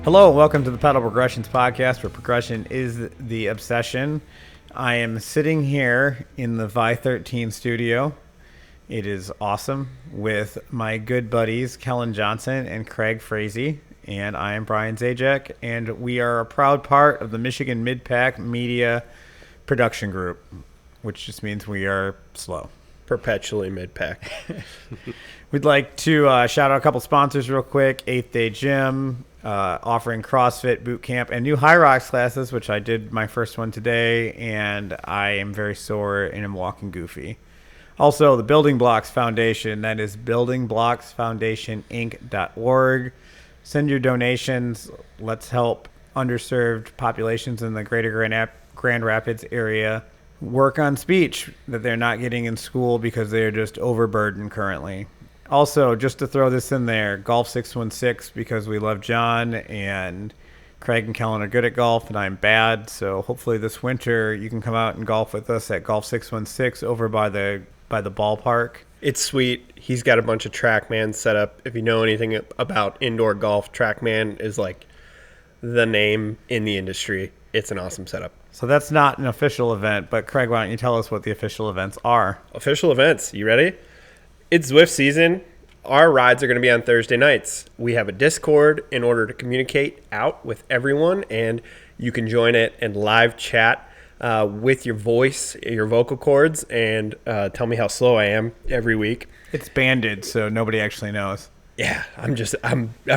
Hello, and welcome to the Pedal Progressions podcast, where progression is the obsession. I am sitting here in the Vi13 studio. It is awesome with my good buddies, Kellen Johnson and Craig Frazee, and I am Brian Zajac, and we are a proud part of the Michigan Midpack Media Production Group, which just means we are slow. Perpetually mid-pack. We'd like to shout out a couple sponsors real quick. 8th Day Gym, offering CrossFit boot camp and new High Rocks classes, which I did my first one today, and I am very sore and am walking goofy. Also, the Building Blocks Foundation, that is buildingblocksfoundationinc.org. Send your donations. Let's help underserved populations in the greater Grand Rapids area work on speech that they're not getting in school because they're just overburdened currently. Also, just to throw this in there, Golf 616, because we love John, and Craig and Kellen are good at golf, and I'm bad. So hopefully this winter you can come out and golf with us at Golf 616 over by the ballpark. It's sweet. He's got a bunch of TrackMan set up. If you know anything about indoor golf, TrackMan is like the name in the industry. It's an awesome setup. So that's not an official event, but Craig, why don't you tell us what the official events are? Official events. You ready? It's Zwift season. Our rides are going to be on Thursday nights. We have a Discord in order to communicate out with everyone, and you can join it and live chat with your voice, your vocal cords, and tell me how slow I am every week. It's banded, so nobody actually knows. Yeah, I'm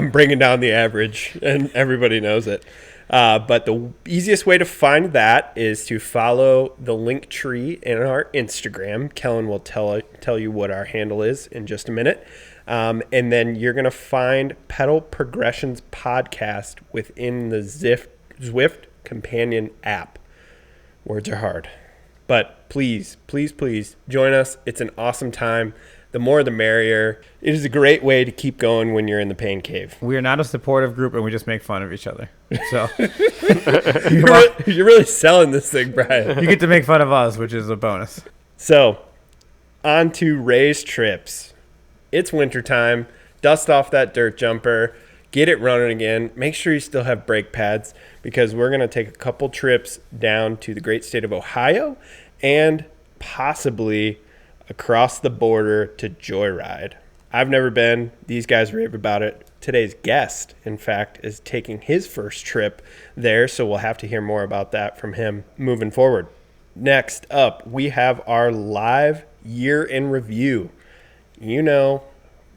bringing down the average, and everybody knows it. But the easiest way to find that is to follow the link tree in our Instagram. Kellen will tell you what our handle is in just a minute. And then you're going to find Pedal Progressions Podcast within the Zwift Companion app. Words are hard. But please, please, please join us. It's an awesome time. The more the merrier. It is a great way to keep going when you're in the pain cave. We are not a supportive group, and we just make fun of each other. So you're really selling this thing, Brian. You get to make fun of us, which is a bonus. So, on to Ray's trips. It's wintertime. Dust off that dirt jumper. Get it running again. Make sure you still have brake pads, because we're going to take a couple trips down to the great state of Ohio and possibly across the border to Joyride. I've never been. These guys rave about it. Today's guest, in fact, is taking his first trip there, so we'll have to hear more about that from him moving forward. Next up, we have our live year in review. You know,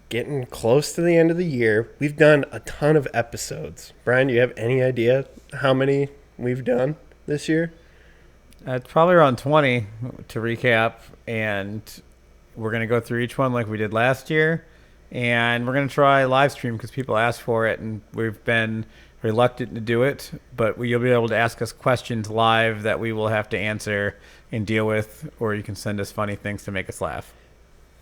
getting close to the end of the year. We've done a ton of episodes. Brian, do you have any idea how many we've done this year? It's probably around 20 to recap, and we're going to go through each one like we did last year, and we're going to try live stream because people asked for it, and we've been reluctant to do it, but you'll be able to ask us questions live that we will have to answer and deal with, or you can send us funny things to make us laugh.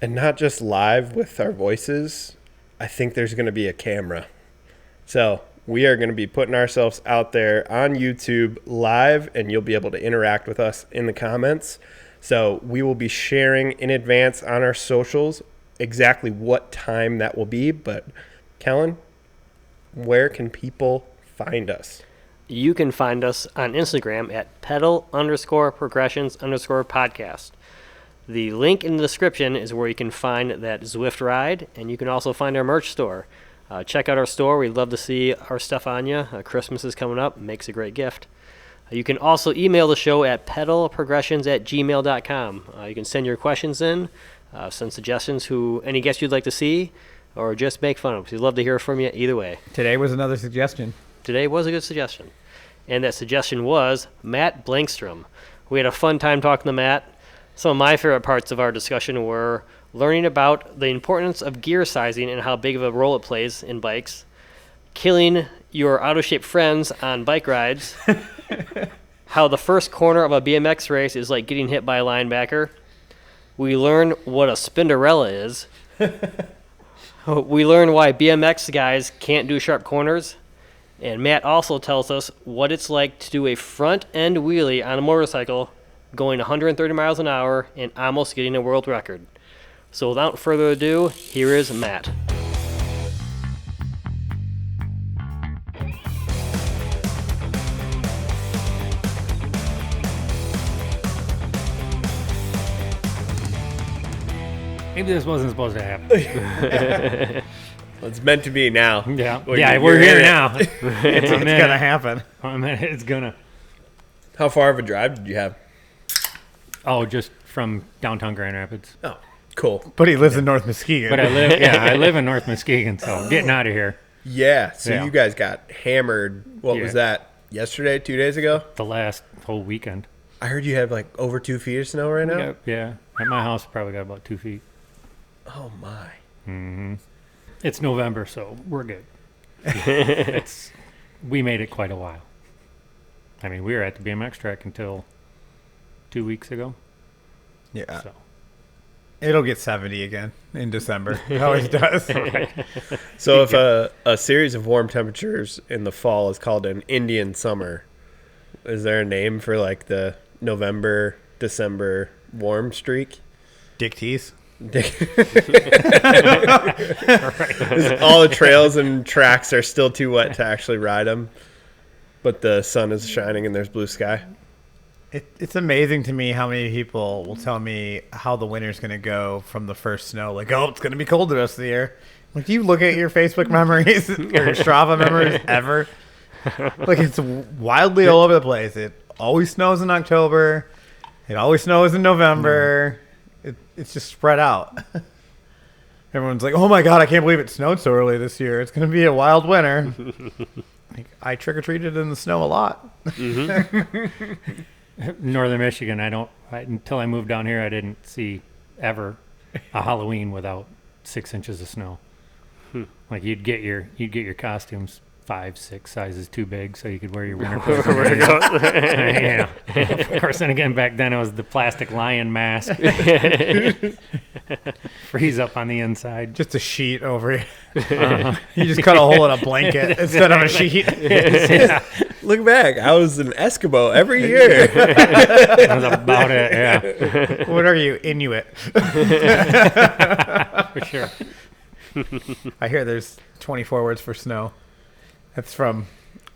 And not just live with our voices. I think there's going to be a camera. So we are going to be putting ourselves out there on YouTube live, and you'll be able to interact with us in the comments. So we will be sharing in advance on our socials exactly what time that will be. But Kellen, where can people find us? You can find us on Instagram at pedal_progressions_podcast. The link in the description is where you can find that Zwift ride, and you can also find our merch store. Check out our store. We'd love to see our stuff on you. Christmas is coming up. Makes a great gift. You can also email the show at pedalprogressions@gmail.com. You can send your questions in, send suggestions any guests you'd like to see, or just make fun of us. We'd love to hear from you either way. Today was another suggestion. Today was a good suggestion. And that suggestion was Matt Blankstrom. We had a fun time talking to Matt. Some of my favorite parts of our discussion were learning about the importance of gear sizing and how big of a role it plays in bikes, killing your out-of-shape friends on bike rides, how the first corner of a BMX race is like getting hit by a linebacker. We learn what a Spinderella is. We learn why BMX guys can't do sharp corners. And Matt also tells us what it's like to do a front-end wheelie on a motorcycle going 130 miles an hour and almost getting a world record. So without further ado, here is Matt. Maybe this wasn't supposed to happen. Well, it's meant to be now. Yeah, Well, yeah, you're we're here in it. now. It's gonna happen. It's gonna. How far of a drive did you have? Oh, just from downtown Grand Rapids. Oh, cool. But he lives in North Muskegon. But I live in North Muskegon, so getting out of here. Yeah, so Yeah. you guys got hammered. What was that? Yesterday, 2 days ago? The last whole weekend. I heard you have like over 2 feet of snow right now. Yeah. At my house, probably got about 2 feet. Oh my. It's November, so we're good. We made it quite a while. I mean, we were at the BMX track until 2 weeks ago. Yeah. So It'll get 70 again in December. It always does. So if a series of warm temperatures in the fall is called an Indian summer, is there a name for like the November, December warm streak? Dick tease. All the trails and tracks are still too wet to actually ride them, but the sun is shining and there's blue sky. It's amazing to me how many people will tell me how the winter's going to go from the first snow. Like, oh, it's going to be cold the rest of the year. Like, do you look at your Facebook memories or your Strava memories ever? Like, it's wildly all over the place. It always snows in October. It always snows in November. It's just spread out. Everyone's like, oh my God, I can't believe it snowed so early this year. It's going to be a wild winter. Like, I trick-or-treated in the snow a lot. Northern Michigan, until I moved down here, I didn't see ever a Halloween without 6 inches of snow. Like you'd get your costumes 5-6 sizes too big, so you could wear your winter clothes. Yeah. Of course, then again, back then it was the plastic lion mask. Freeze up on the inside. Just a sheet over you. You just cut a hole in a blanket instead of a sheet. Yeah, Look back, I was an Eskimo every year. that was about it. Yeah, What are you, Inuit? for sure. I hear there's 24 words for snow. That's from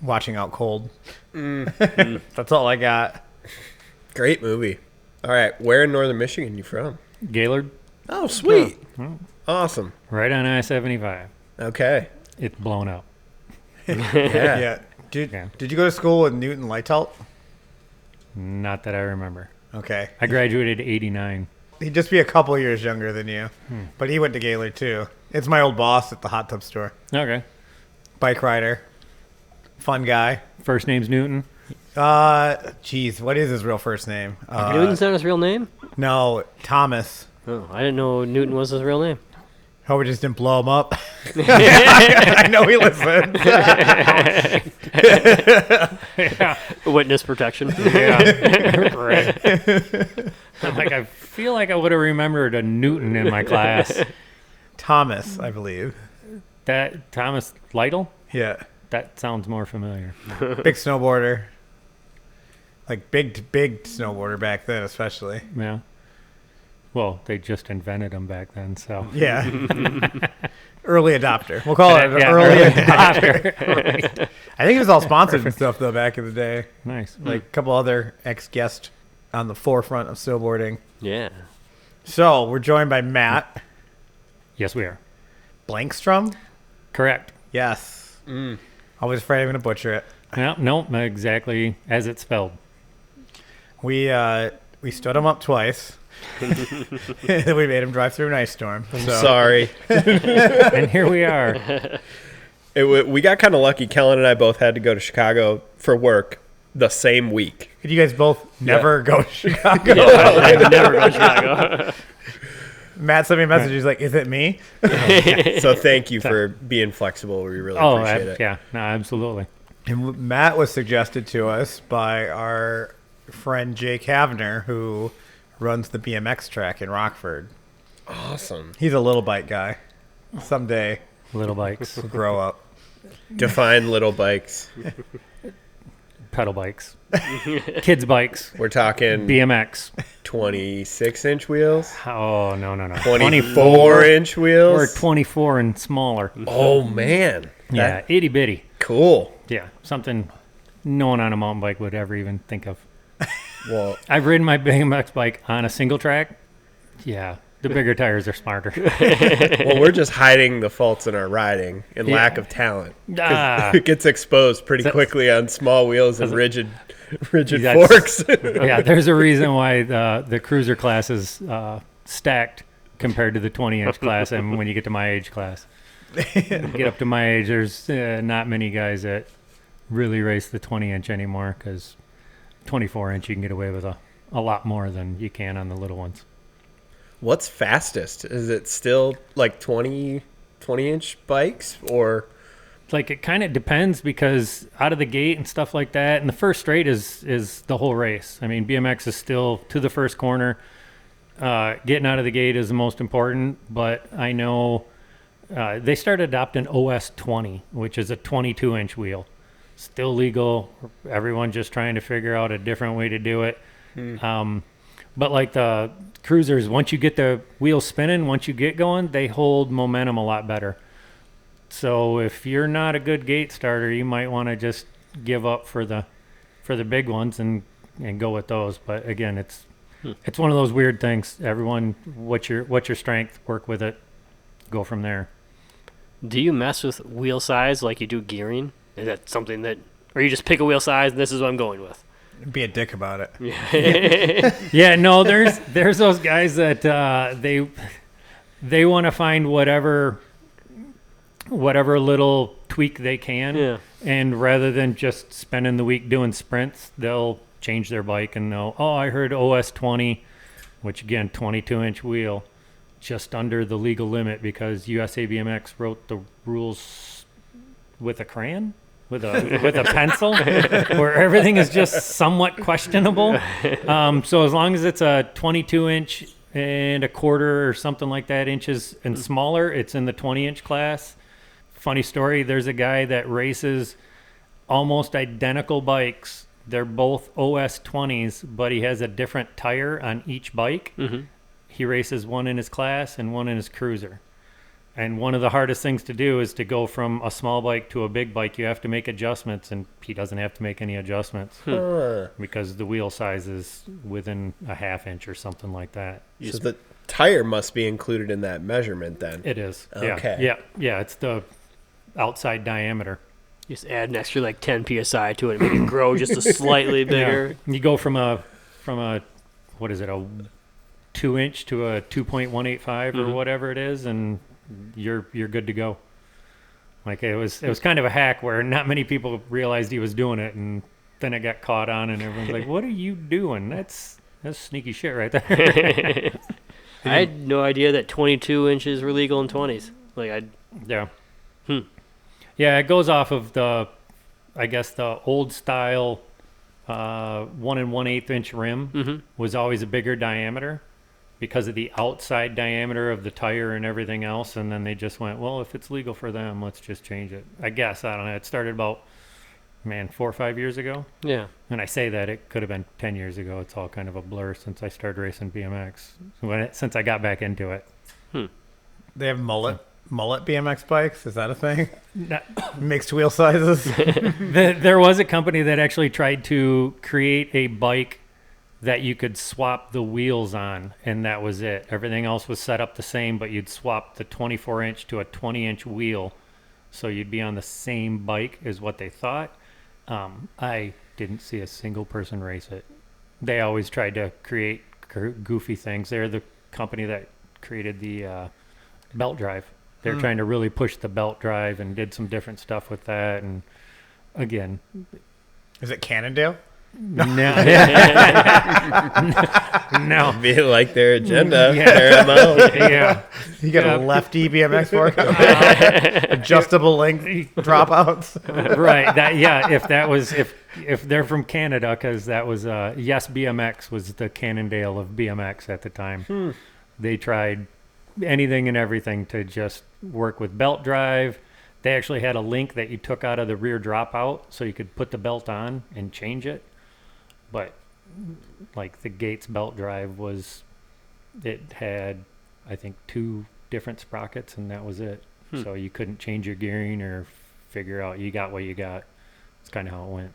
Watching Out Cold. That's all I got. Great movie. All right, where in Northern Michigan you from? Gaylord, Oh, sweet. Awesome. right on I-75. Okay. It's blown up. Yeah. Did Yeah. you go to school with Newton Lightout? Not that I remember. Okay. I graduated '89. He'd just be a couple years younger than you. But he went to Gaylord too. It's my old boss at the hot tub store. Okay. Bike rider. Fun guy. First name's Newton. Geez, what is his real first name? Newton's not his real name? No, Thomas. Oh, I didn't know Newton was his real name. Hope we just didn't blow him up. I know he listens. Witness protection. Yeah. Right. I'm like, I feel like I would have remembered a Newton in my class. Thomas, I believe. That Thomas Lytle? Yeah. That sounds more familiar. Big snowboarder. Like big snowboarder back then, especially. Yeah. Well, they just invented them back then, so. Yeah. Early adopter. We'll call it an Yeah, early adopter. Right. I think it was all sponsored and stuff, though, back in the day. Nice. Like a couple other ex-guests on the forefront of snowboarding. Yeah. So, we're joined by Matt Yes, we are. Blankstrom. Correct. Yes. Always afraid I'm going to butcher it. Yeah, no, exactly as it's spelled. We stood him up twice. We made him drive through an ice storm. So. Sorry. And here we are. We got kind of lucky. Kellen and I both had to go to Chicago for work the same week. Could you guys both never go to Chicago? I would never go to Chicago. Matt sent me a message. He's like, "Is it me?" So thank you for being flexible. We really appreciate it. Yeah, no, absolutely. And Matt was suggested to us by our friend Jay Kavner, who runs the BMX track in Rockford. Awesome. He's a little bike guy. Someday Little bikes, he'll grow up. Define little bikes. pedal bikes, kids bikes, We're talking BMX. 26-inch wheels, Oh, no. 24-inch Or wheels. 24 and smaller. Oh, man. Yeah, itty bitty. Cool. Yeah, something no one on a mountain bike would ever even think of. Well, I've ridden my BMX bike on a single track. Yeah, The bigger tires are smarter. Well, we're just hiding the faults in our riding and lack of talent. 'Cause it gets exposed pretty quickly on small wheels and rigid forks. Yeah, there's a reason why the cruiser class is stacked compared to the 20-inch class, and when you get to my age class. Get up to my age, there's not many guys that really race the 20-inch anymore, because 24-inch you can get away with a lot more than you can on the little ones. What's fastest? Is it still like 20-inch bikes, or? Like, it kind of depends, because out of the gate and stuff like that, and the first straight is the whole race. I mean, BMX is still to the first corner. Getting out of the gate is the most important, but I know they started adopting OS 20, which is a 22-inch wheel. Still legal. Everyone just trying to figure out a different way to do it. But like the cruisers, once you get the wheels spinning, once you get going, they hold momentum a lot better. So if you're not a good gate starter, you might want to just give up for the big ones and go with those. But again, it's one of those weird things. Everyone, what's your strength? Work with it. Go from there. Do you mess with wheel size like you do gearing? Is that something that, or you just pick a wheel size and this is what I'm going with? Be a dick about it. Yeah, no, there's those guys that they want to find whatever little tweak they can. Yeah. And rather than just spending the week doing sprints, they'll change their bike and know, oh, I heard OS 20, which again, 22-inch wheel, just under the legal limit, because USA BMX wrote the rules with a crayon, with a pencil, where everything is just somewhat questionable. So as long as it's a 22-inch and a quarter or something like that inches and smaller, it's in the 20-inch class. Funny story, there's a guy that races almost identical bikes. They're both OS 20s, but he has a different tire on each bike. Mm-hmm. He races one in his class and one in his cruiser. And one of the hardest things to do is to go from a small bike to a big bike. You have to make adjustments, and he doesn't have to make any adjustments because the wheel size is within a half inch or something like that. So the tire must be included in that measurement then. It is. Okay. Yeah. It's the outside diameter. Just add an extra like 10 psi to it and make it grow just a slightly bigger. Yeah. You go from a what is it, a 2-inch to a 2.185 or whatever it is, and you're good to go. Like, it was kind of a hack where not many people realized he was doing it, and then it got caught on, and everyone's like, "What are you doing? That's sneaky shit right there." I had no idea that 22 inches were legal in 20s. Yeah, it goes off of the old style 1 1/8 inch rim was always a bigger diameter because of the outside diameter of the tire and everything else, and then they just went, well, if it's legal for them, let's just change it. I guess, I don't know. It started about 4 or 5 years ago. Yeah. And I say that, it could have been 10 years ago. It's all kind of a blur since I started racing BMX, since I got back into it. They have mullet BMX bikes. Is that a thing? Mixed wheel sizes. There was a company that actually tried to create a bike that you could swap the wheels on, and that was it. Everything else was set up the same, but you'd swap the 24-inch to a 20-inch wheel, so you'd be on the same bike, is what they thought. I didn't see a single person race it. They always tried to create goofy things. They're the company that created the belt drive. They're trying to really push the belt drive and did some different stuff with that. And again, is it Cannondale? No. No. Be like their agenda. Yeah. You got a lefty BMX fork, adjustable length dropouts. Right. If they're from Canada, because that was Yes BMX was the Cannondale of BMX at the time. They tried anything and everything to just work with belt drive. They actually had a link that you took out of the rear dropout so you could put the belt on and change it. But like the Gates belt drive it had, I think, 2 different sprockets, and that was it. So you couldn't change your gearing or figure out, you got what you got. It's kind of how it went.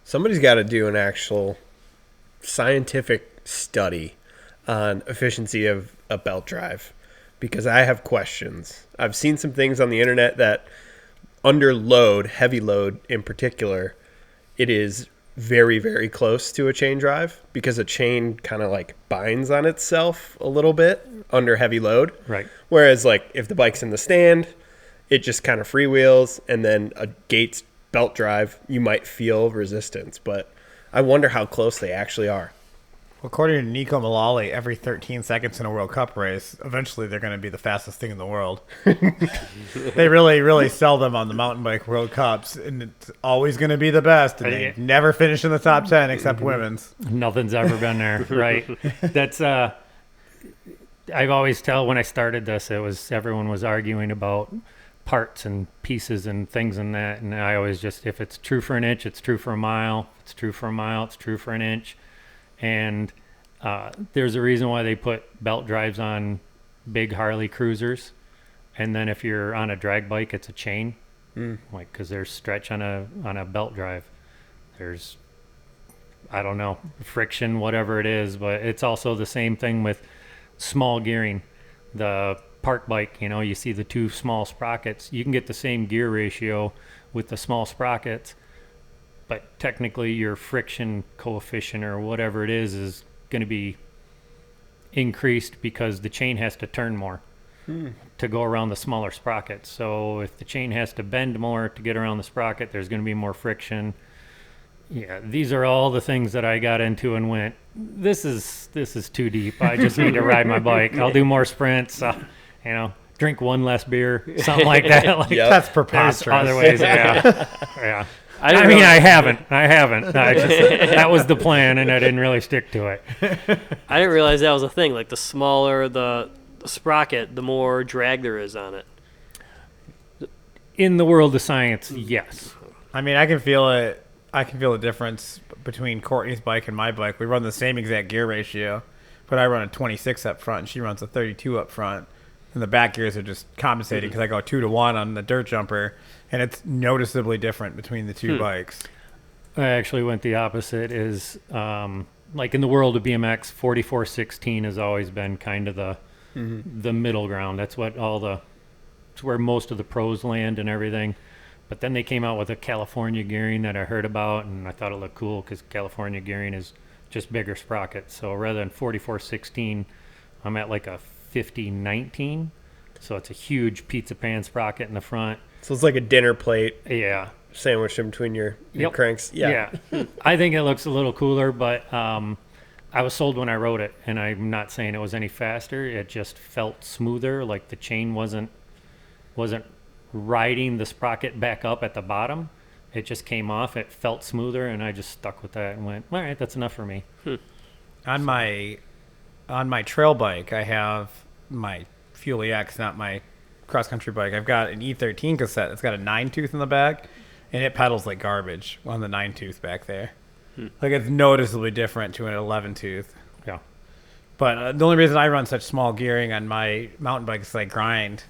Somebody's got to do an actual scientific study on efficiency of a belt drive because I have questions. I've seen some things on the internet that under load, heavy load in particular, it is very, very close to a chain drive because a chain kind of like binds on itself a little bit under heavy load. Right. Whereas like if the bike's in the stand, it just kind of freewheels, and then a Gates belt drive, you might feel resistance, but I wonder how close they actually are. According to Nico Mullally, every 13 seconds in a World Cup race, eventually they're going to be the fastest thing in the world. They really, really sell them on the mountain bike World Cups, and it's always going to be the best, and they never finish in the top 10 except women's. Nothing's ever been there, right? That's I've always tell when I started this, it was everyone was arguing about parts and pieces and things and that, and I always just, if it's true for an inch, it's true for a mile. If it's true for a mile, it's true for an inch. And there's a reason why they put belt drives on big Harley cruisers, and then if you're on a drag bike, it's a chain, like because there's stretch on a belt drive. There's, I don't know, friction, whatever it is, but it's also the same thing with small gearing. The park bike, you know, you see the two small sprockets. You can get the same gear ratio with the small sprockets, but technically your friction coefficient or whatever it is going to be increased because the chain has to turn more to go around the smaller sprockets. So if the chain has to bend more to get around the sprocket, there's going to be more friction. Yeah, these are all the things that I got into and went, this is too deep. I just need to ride my bike. I'll do more sprints, drink one less beer, something like that. Like, That's preposterous. Other ways, yeah. I haven't. That was the plan, and I didn't really stick to it. I didn't realize that was a thing. Like the smaller the sprocket, the more drag there is on it. In the world of science, yes. I mean, I can feel it. I can feel the difference between Courtney's bike and my bike. We run the same exact gear ratio, but I run a 26 up front, and she runs a 32 up front. And the back gears are just compensating because I go 2-to-1 on the dirt jumper, and it's noticeably different between the two bikes. I actually went the opposite. Is like in the world of BMX, 44/16 has always been kind of the middle ground. That's what it's where most of the pros land and everything. But then they came out with a California gearing that I heard about, and I thought it looked cool because California gearing is just bigger sprockets. So rather than 44/16, I'm at like a 50/19. So it's a huge pizza pan sprocket in the front. So it's like a dinner plate. Yeah. Sandwiched in between your cranks. Yeah. I think it looks a little cooler, but I was sold when I rode it, and I'm not saying it was any faster. It just felt smoother, like the chain wasn't riding the sprocket back up at the bottom. It just came off. It felt smoother, and I just stuck with that and went, all right, that's enough for me. On my trail bike, I have my Fuel EX, not my cross-country bike. I've got an E13 cassette. It's got a 9-tooth in the back, and it pedals like garbage on the 9-tooth back there. Like, it's noticeably different to an 11-tooth. Yeah. But the only reason I run such small gearing on my mountain bike is I grind,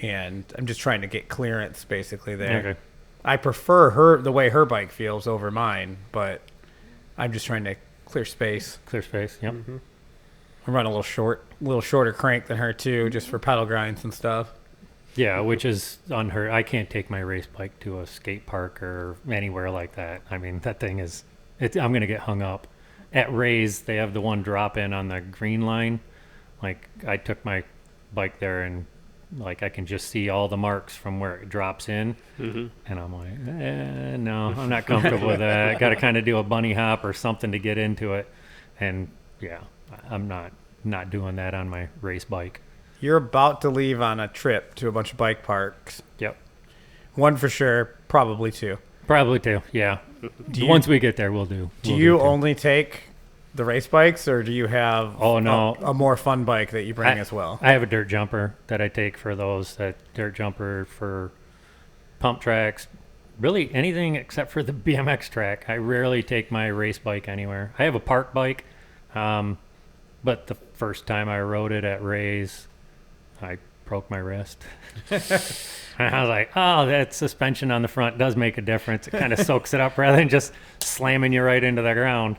and I'm just trying to get clearance basically there. Okay. I prefer the way her bike feels over mine, but I'm just trying to clear space. Clear space, yep. I run a little shorter crank than her too, just for pedal grinds and stuff. Yeah, which is on her. I can't take my race bike to a skate park or anywhere like that. I mean, that thing is, I'm going to get hung up. At Ray's, they have the one drop in on the green line. Like, I took my bike there and, like, I can just see all the marks from where it drops in. And I'm like, no, I'm not comfortable with that. I got to kind of do a bunny hop or something to get into it. And, yeah, I'm not doing that on my race bike. You're about to leave on a trip to a bunch of bike parks. Yep. One for sure, probably two. Probably two, yeah. Once we get there, we'll do. Do you only take the race bikes, or do you have a more fun bike that you bring as well? I have a dirt jumper that I take for those. That dirt jumper for pump tracks, really anything except for the BMX track. I rarely take my race bike anywhere. I have a park bike, but the first time I rode it at Ray's, I broke my wrist. And I was like, oh, that suspension on the front does make a difference. It kind of soaks it up rather than just slamming you right into the ground.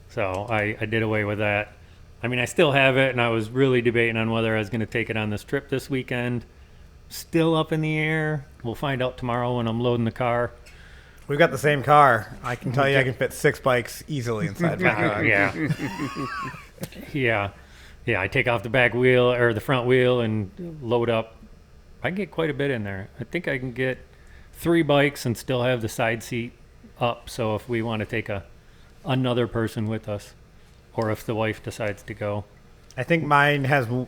So I did away with that. I mean, I still have it, and I was really debating on whether I was going to take it on this trip this weekend. Still up in the air. We'll find out tomorrow when I'm loading the car. We've got the same car. I can tell you I can fit 6 bikes easily inside my car. Yeah. I take off the back wheel or the front wheel and load up. I can get quite a bit in there. I think I can get 3 bikes and still have the side seat up. So if we want to take another person with us, or if the wife decides to go. I think mine has where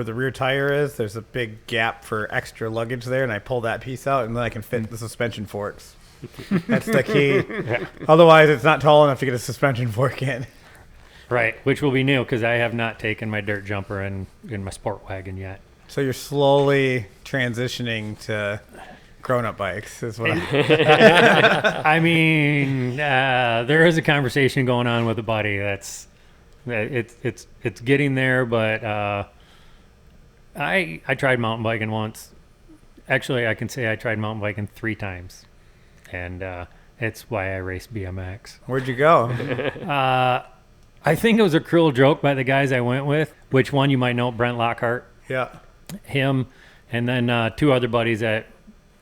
the rear tire is. There's a big gap for extra luggage there, and I pull that piece out, and then I can fit the suspension forks. That's the key. Yeah. Otherwise, it's not tall enough to get a suspension fork in. Right, which will be new because I have not taken my dirt jumper in my sport wagon yet. So you're slowly transitioning to grown-up bikes, is what I mean, there is a conversation going on with a buddy. It's getting there, but I tried mountain biking once. Actually, I can say I tried mountain biking 3 times, and it's why I race BMX. Where'd you go? I think it was a cruel joke by the guys I went with. Which one you might know? Brent Lockhart. Yeah. Him, and then 2 other buddies that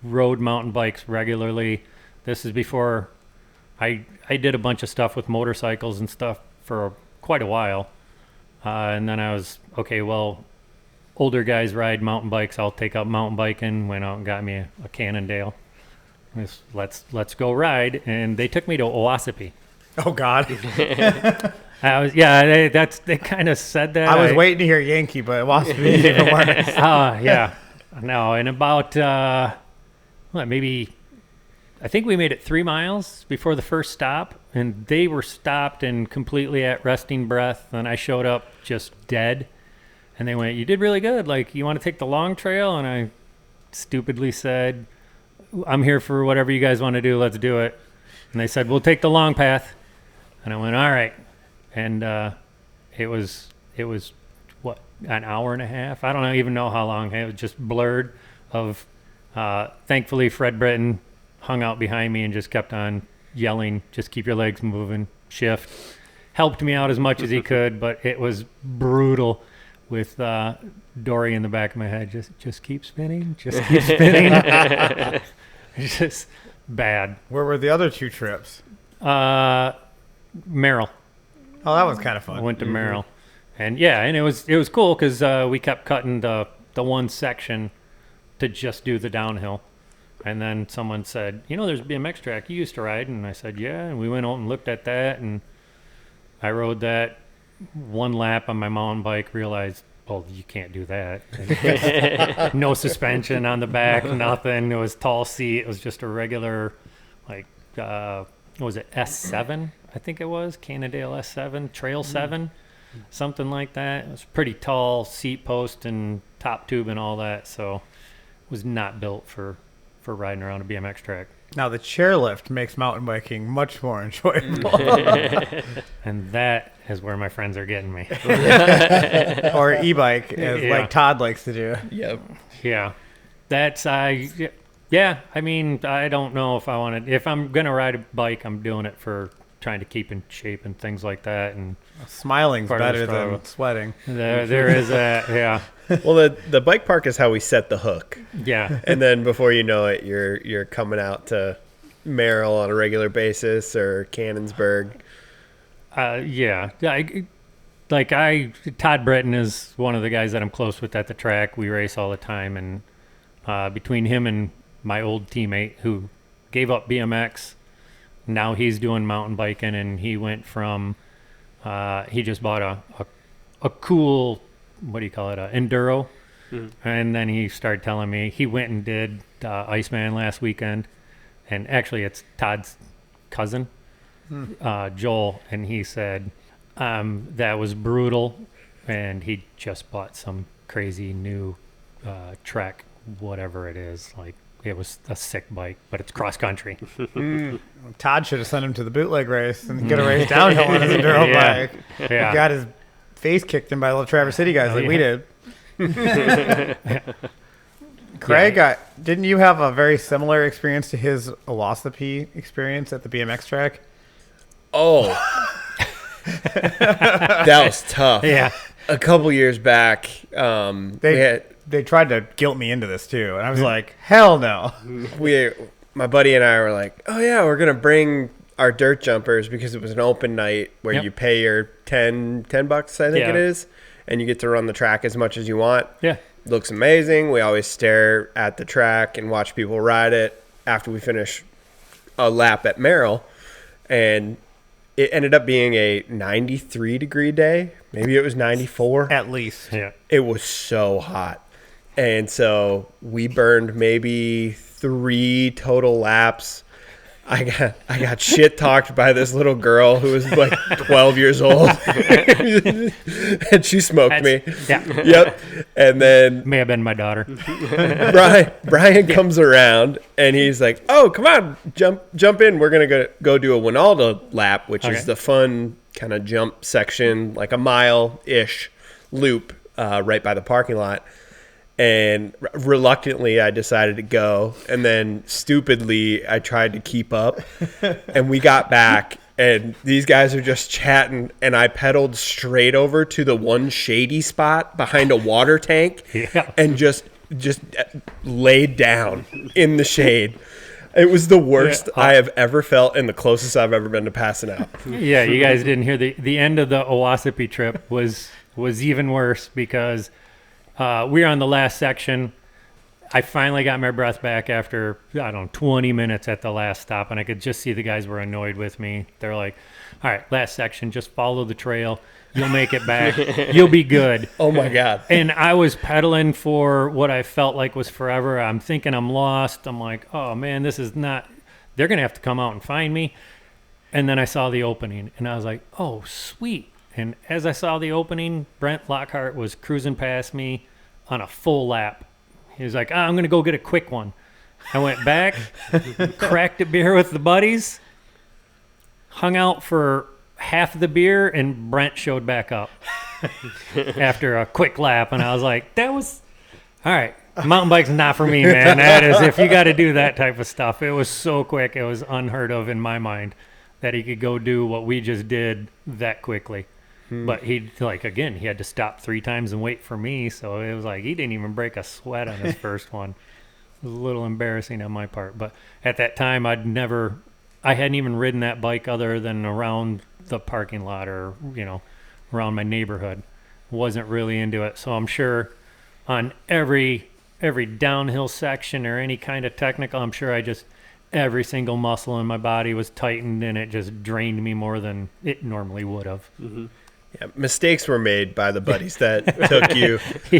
rode mountain bikes regularly. This is before I did a bunch of stuff with motorcycles and stuff for quite a while. And then I was, okay, well, older guys ride mountain bikes. I'll take up mountain biking. Went out and got me a Cannondale. Let's go ride. And they took me to Owassipee. Oh, God. They kind of said that. I was waiting to hear Yankee, but it was even worse. Yeah. No, and about, maybe, I think we made it 3 miles before the first stop, and they were stopped and completely at resting breath, and I showed up just dead. And they went, "You did really good. Like, you want to take the long trail?" And I stupidly said, "I'm here for whatever you guys want to do. Let's do it." And they said, "We'll take the long path." And I went, "All right." And it was what, an hour and a half? I don't even know how long. It was just blurred of, thankfully Fred Britton hung out behind me and just kept on yelling, "Just keep your legs moving, shift." Helped me out as much as he could, but it was brutal with Dory in the back of my head. Just keep spinning, just keep spinning. It's just bad. Where were the other 2 trips? Merrill. Oh, that was kind of fun. I went to Merrill. And it was cool because we kept cutting the one section to just do the downhill. And then someone said, "There's a BMX track you used to ride." And I said, "Yeah." And we went out and looked at that, and I rode that 1 lap on my mountain bike, realized, well, you can't do that. No suspension on the back, nothing. It was tall seat. It was just a regular, like, what was it, S7? I think it was Cannondale S7, Trail 7, something like that. It was pretty tall seat post and top tube and all that, so it was not built for riding around a BMX track. Now, the chairlift makes mountain biking much more enjoyable. And that is where my friends are getting me. Or e-bike, as like Todd likes to do. Yep. Yeah. That's, yeah, I mean, I don't know if I want to, if I'm going to ride a bike, I'm doing it for trying to keep in shape and things like that. And smiling's part of the better struggle. than sweating. There is that, yeah. Well, the bike park is how we set the hook. Yeah. And then before you know it, you're coming out to Merrill on a regular basis or Cannonsburg. Yeah. Todd Britton is one of the guys that I'm close with at the track. We race all the time. And between him and my old teammate who gave up BMX, now he's doing mountain biking, and he went from, he just bought a cool, what do you call it, enduro. And then he started telling me he went and did Iceman last weekend, and actually it's Todd's cousin, Joel, and he said that was brutal, and he just bought some crazy new Trek, whatever it is. Like, it was a sick bike, but it's cross country. Todd should have sent him to the bootleg race and get a race downhill on his enduro bike. Yeah. He got his face kicked in by the Traverse City guys like we did. Craig, didn't you have a very similar experience to his Owassipee experience at the BMX track? Oh, That was tough. Yeah. A couple years back, They tried to guilt me into this too, and I was like, hell no. my buddy and I were like, oh yeah, we're gonna bring our dirt jumpers because it was an open night where Yep. you pay your $10 I think Yeah. it is, and you get to run the track as much as you want. Yeah. Looks amazing. We always stare at the track and watch people ride it after we finish a lap at Merrill, and it ended up being a 93-degree day. Maybe it was 94. At least. Yeah. It was so hot. And so we burned maybe 3 total laps. I got shit talked by this little girl who was like 12 years old. And she smoked me. Yeah. Yep. And then May have been my daughter. Brian comes around and he's like, "Oh, come on, jump in. We're gonna go do a Winalda lap, which Okay. is the fun kind of jump section, like a mile-ish loop right by the parking lot." And reluctantly, I decided to go. And then stupidly, I tried to keep up. And we got back, and these guys are just chatting. And I pedaled straight over to the one shady spot behind a water tank Yeah. and just laid down in the shade. It was the worst I have ever felt and the closest I've ever been to passing out. Yeah, you guys didn't hear the end of the Owassipe trip was even worse because we were on the last section. I finally got my breath back after, 20 minutes at the last stop, and I could just see the guys were annoyed with me. They're like, all right, last section, just follow the trail. You'll make it back. You'll be good. Oh, my God. And I was pedaling for what I felt like was forever. I'm thinking I'm lost. I'm like, oh, man, this is not – they're going to have to come out and find me. And then I saw the opening, and I was like, oh, sweet. And as I saw the opening, Brent Lockhart was cruising past me on a full lap. He was like, I'm going to go get a quick one. I went back, cracked a beer with the buddies, hung out for half of the beer, and Brent showed back up after a quick lap. And I was like, that was – all right, mountain bike's not for me, man. That is – if you got to do that type of stuff. It was so quick. It was unheard of in my mind that he could go do what we just did that quickly. But he had to stop 3 times and wait for me. So it was like he didn't even break a sweat on his first one. It was a little embarrassing on my part. But at that time, I hadn't even ridden that bike other than around the parking lot or, around my neighborhood. Wasn't really into it. So I'm sure on every downhill section or any kind of technical, I'm sure every single muscle in my body was tightened and it just drained me more than it normally would have. Mm-hmm. Yeah, mistakes were made by the buddies that took you.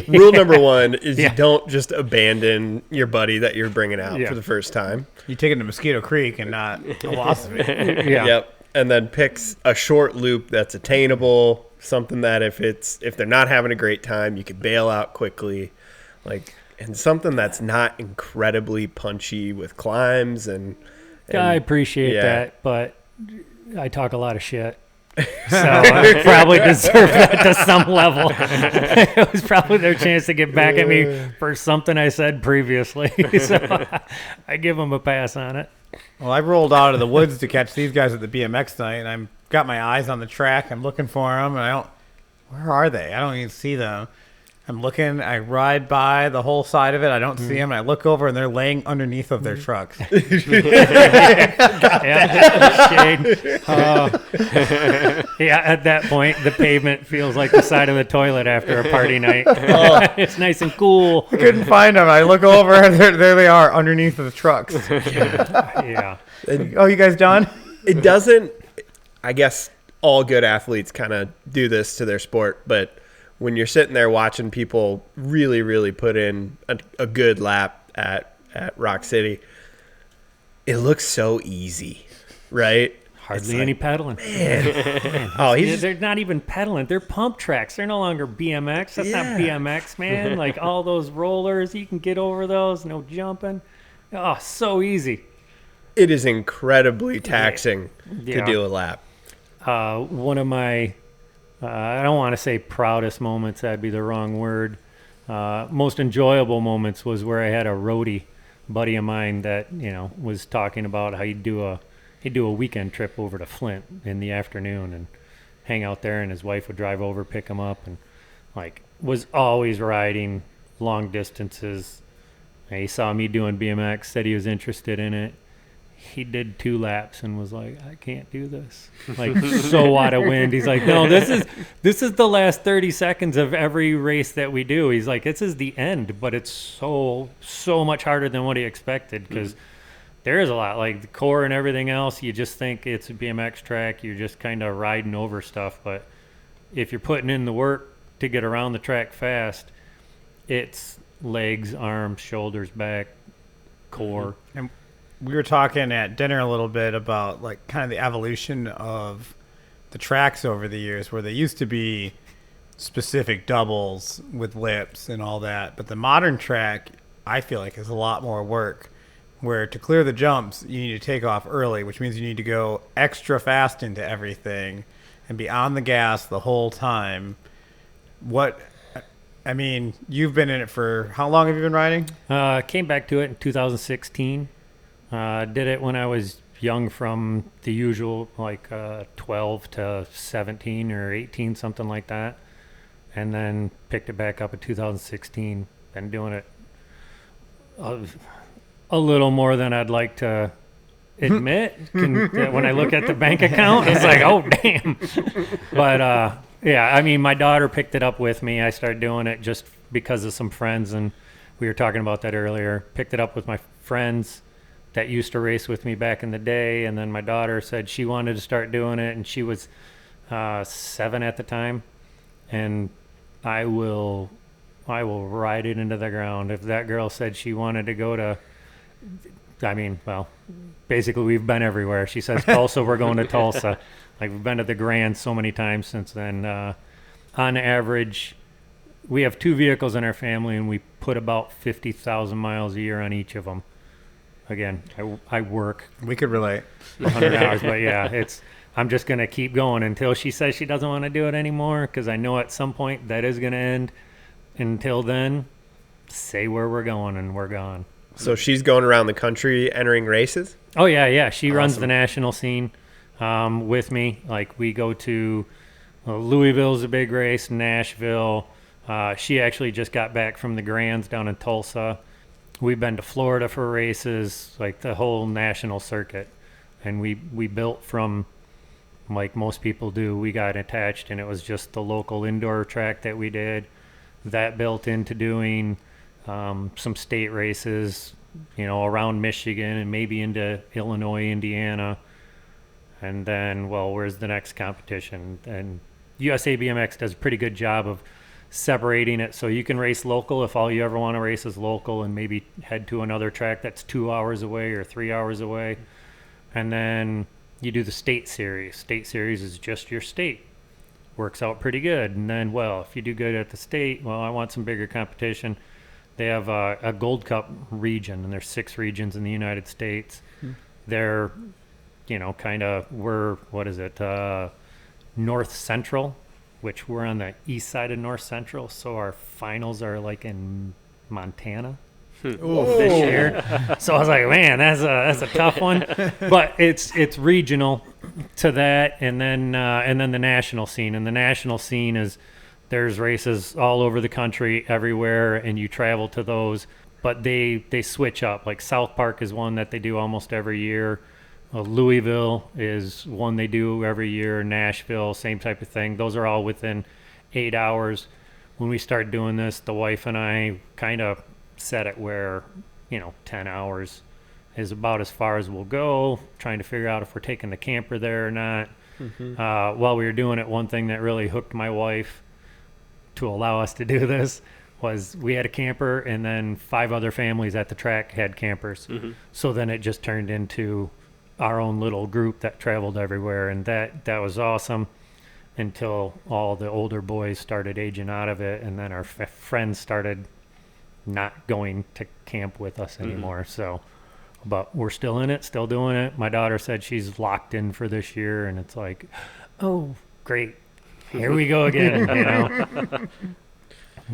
Rule number 1 is you don't just abandon your buddy that you're bringing out for the first time. You take it to Mosquito Creek and not Owassipe. Yeah. Yep. And then picks a short loop that's attainable, something that if they're not having a great time, you could bail out quickly. And something that's not incredibly punchy with climbs and I appreciate that, but I talk a lot of shit. So I probably deserve that to some level. It was probably their chance to get back at me for something I said previously. So I give them a pass on it. Well, I rolled out of the woods to catch these guys at the BMX night, and I've got my eyes on the track. I'm looking for them, and where are they? I don't even see them. I'm looking, I ride by the whole side of it. I don't see them. And I look over, and they're laying underneath of their trucks. Shade. At that point, the pavement feels like the side of the toilet after a party night. It's nice and cool. I couldn't find them. I look over, and there they are underneath of the trucks. Yeah. Oh, you guys done? it doesn't – I guess all good athletes kind of do this to their sport, but – when you're sitting there watching people really, really put in a good lap at Rock City, it looks so easy, right? Hardly any pedaling. Man. They're not even pedaling. They're pump tracks. They're no longer BMX. That's not BMX, man. Like all those rollers, you can get over those. No jumping. Oh, so easy. It is incredibly taxing to do a lap. One of my... I don't want to say proudest moments. That'd be the wrong word. Most enjoyable moments was where I had a roadie buddy of mine that was talking about how he'd do a weekend trip over to Flint in the afternoon and hang out there, and his wife would drive over, pick him up, and like was always riding long distances. And he saw me doing BMX, said he was interested in it. He did 2 laps and was like, I can't do this. Like, so out of wind. He's like, no, this is the last 30 seconds of every race that we do. He's like, this is the end, but it's so much harder than what he expected, because there is a lot. Like the core and everything else, you just think it's a BMX track. You're just kind of riding over stuff. But if you're putting in the work to get around the track fast, it's legs, arms, shoulders, back, core. And we were talking at dinner a little bit about like kind of the evolution of the tracks over the years, where they used to be specific doubles with lips and all that. But the modern track, I feel like, is a lot more work, where to clear the jumps, you need to take off early, which means you need to go extra fast into everything and be on the gas the whole time. I mean, you've been in it for, how long have you been riding? Came back to it in 2016. Did it when I was young, from the usual, like 12 to 17 or 18, something like that. And then picked it back up in 2016. Been doing it a little more than I'd like to admit. When I look at the bank account, it's like, oh, damn. But yeah, I mean, my daughter picked it up with me. I started doing it just because of some friends, and we were talking about that earlier. Picked it up with my friends that used to race with me back in the day, and then my daughter said she wanted to start doing it, and she was 7 at the time, and I will ride it into the ground. If that girl said she wanted to go to, I mean, well, basically we've been everywhere. She says Tulsa, we're going to Tulsa. Like, we've been to the Grand so many times since then. On average, we have 2 vehicles in our family, and we put about 50,000 miles a year on each of them. Again, I work. We could relate. 100 hours, but yeah, I'm just going to keep going until she says she doesn't want to do it anymore, because I know at some point that is going to end. Until then, say where we're going, and we're gone. So she's going around the country entering races? Oh, yeah. She runs Awesome. the national scene with me. Like, we go to Louisville's a big race, Nashville. She actually just got back from the Grands down in Tulsa. We've been to Florida for races, like the whole national circuit. And we built from, like most people do, we got attached, and it was just the local indoor track that we did. That built into doing some state races, around Michigan and maybe into Illinois, Indiana. And then, well, where's the next competition? And USA BMX does a pretty good job of separating it, so you can race local if all you ever want to race is local, and maybe head to another track that's 2 hours away or 3 hours away. And then you do the state series. State series is just your state. Works out pretty good. And then, well, if you do good at the state, well, I want some bigger competition. They have a Gold Cup region, and there's 6 regions in the United States. They're, kind of, North Central, which we're on the east side of North Central, so our finals are like in Montana this year. So I was like, man, that's a tough one. But it's regional to that, and then the national scene. And the national scene is, there's races all over the country, everywhere, and you travel to those. But they switch up. Like South Park is one that they do almost every year. Louisville is one they do every year. Nashville, same type of thing. Those are all within 8 hours. When we start doing this, the wife and I kind of set it where, 10 hours is about as far as we'll go, trying to figure out if we're taking the camper there or not. While we were doing it, one thing that really hooked my wife to allow us to do this was we had a camper, and then 5 other families at the track had campers. So then it just turned into our own little group that traveled everywhere, and that was awesome until all the older boys started aging out of it, and then our friends started not going to camp with us anymore. So, but we're still in it, still doing it. My daughter said she's locked in for this year, and it's like, oh, great, here we go again,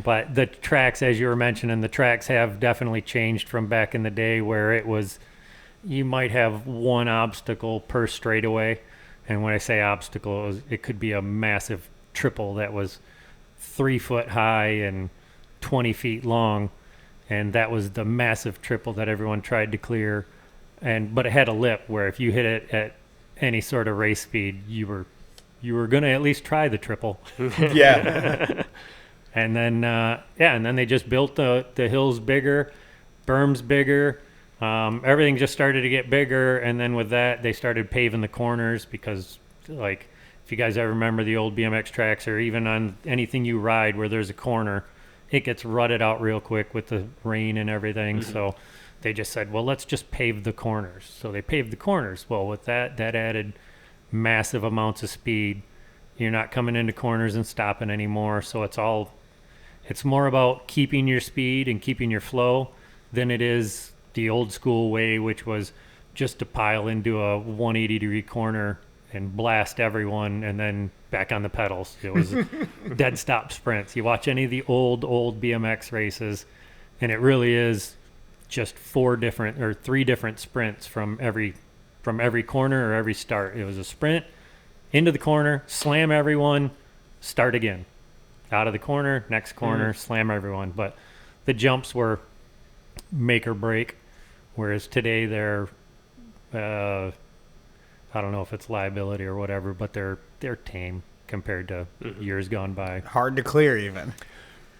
But the tracks, as you were mentioning, the tracks have definitely changed from back in the day, where it was, you might have one obstacle per straightaway. And when I say obstacle, it could be a massive triple that was 3 foot high and 20 feet long. And that was the massive triple that everyone tried to clear. But it had a lip where if you hit it at any sort of race speed, you were going to at least try the triple. Yeah. And then they just built the hills bigger, berms bigger. Everything just started to get bigger. And then with that, they started paving the corners because, like, if you guys ever remember the old BMX tracks or even on anything you ride where there's a corner, it gets rutted out real quick with the rain and everything. Mm-hmm. So they just said, well, let's just pave the corners. So they paved the corners. Well, with that added massive amounts of speed. You're not coming into corners and stopping anymore. So it's more about keeping your speed and keeping your flow than it is the old school way, which was just to pile into a 180-degree corner and blast everyone and then back on the pedals. It was dead stop sprints. You watch any of the old BMX races, and it really is just 3 different sprints from every corner or every start. It was a sprint into the corner, slam everyone, start again. Out of the corner, next corner, slam everyone. But the jumps were make or break, whereas today they're I don't know if it's liability or whatever, but they're tame compared to years gone by. Hard to clear even.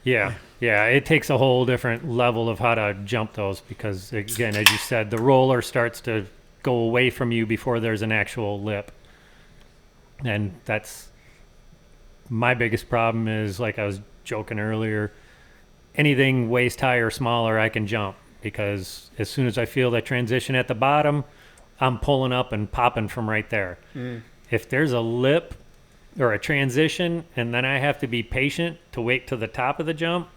Yeah, it takes a whole different level of how to jump those because, again, as you said, the roller starts to go away from you before there's an actual lip. And that's my biggest problem is, like I was joking earlier, anything waist high or smaller I can jump because as soon as I feel that transition at the bottom, I'm pulling up and popping from right there. If there's a lip or a transition and then I have to be patient to wait to the top of the jump,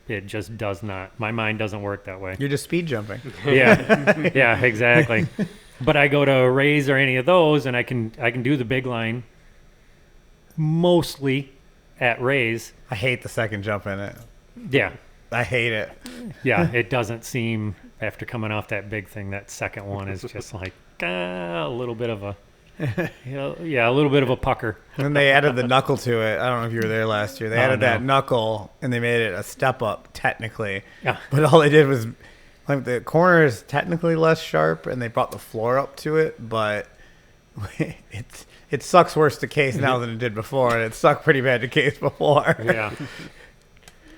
it just does not. My mind doesn't work that way. You're just speed jumping. Yeah, exactly. But I go to a raise or any of those and I can do the big line mostly at raise. I hate the second jump in it. Yeah. I hate it. Yeah, it doesn't seem, after coming off that big thing, that second one is just like a little bit of a, a little bit of a pucker. And then they added the knuckle to it. I don't know if you were there last year. They added that knuckle, and they made it a step up, technically. Yeah. But all they did was, like, the corner is technically less sharp, and they brought the floor up to it, but it sucks worse to case now than it did before, and it sucked pretty bad to case before. Yeah.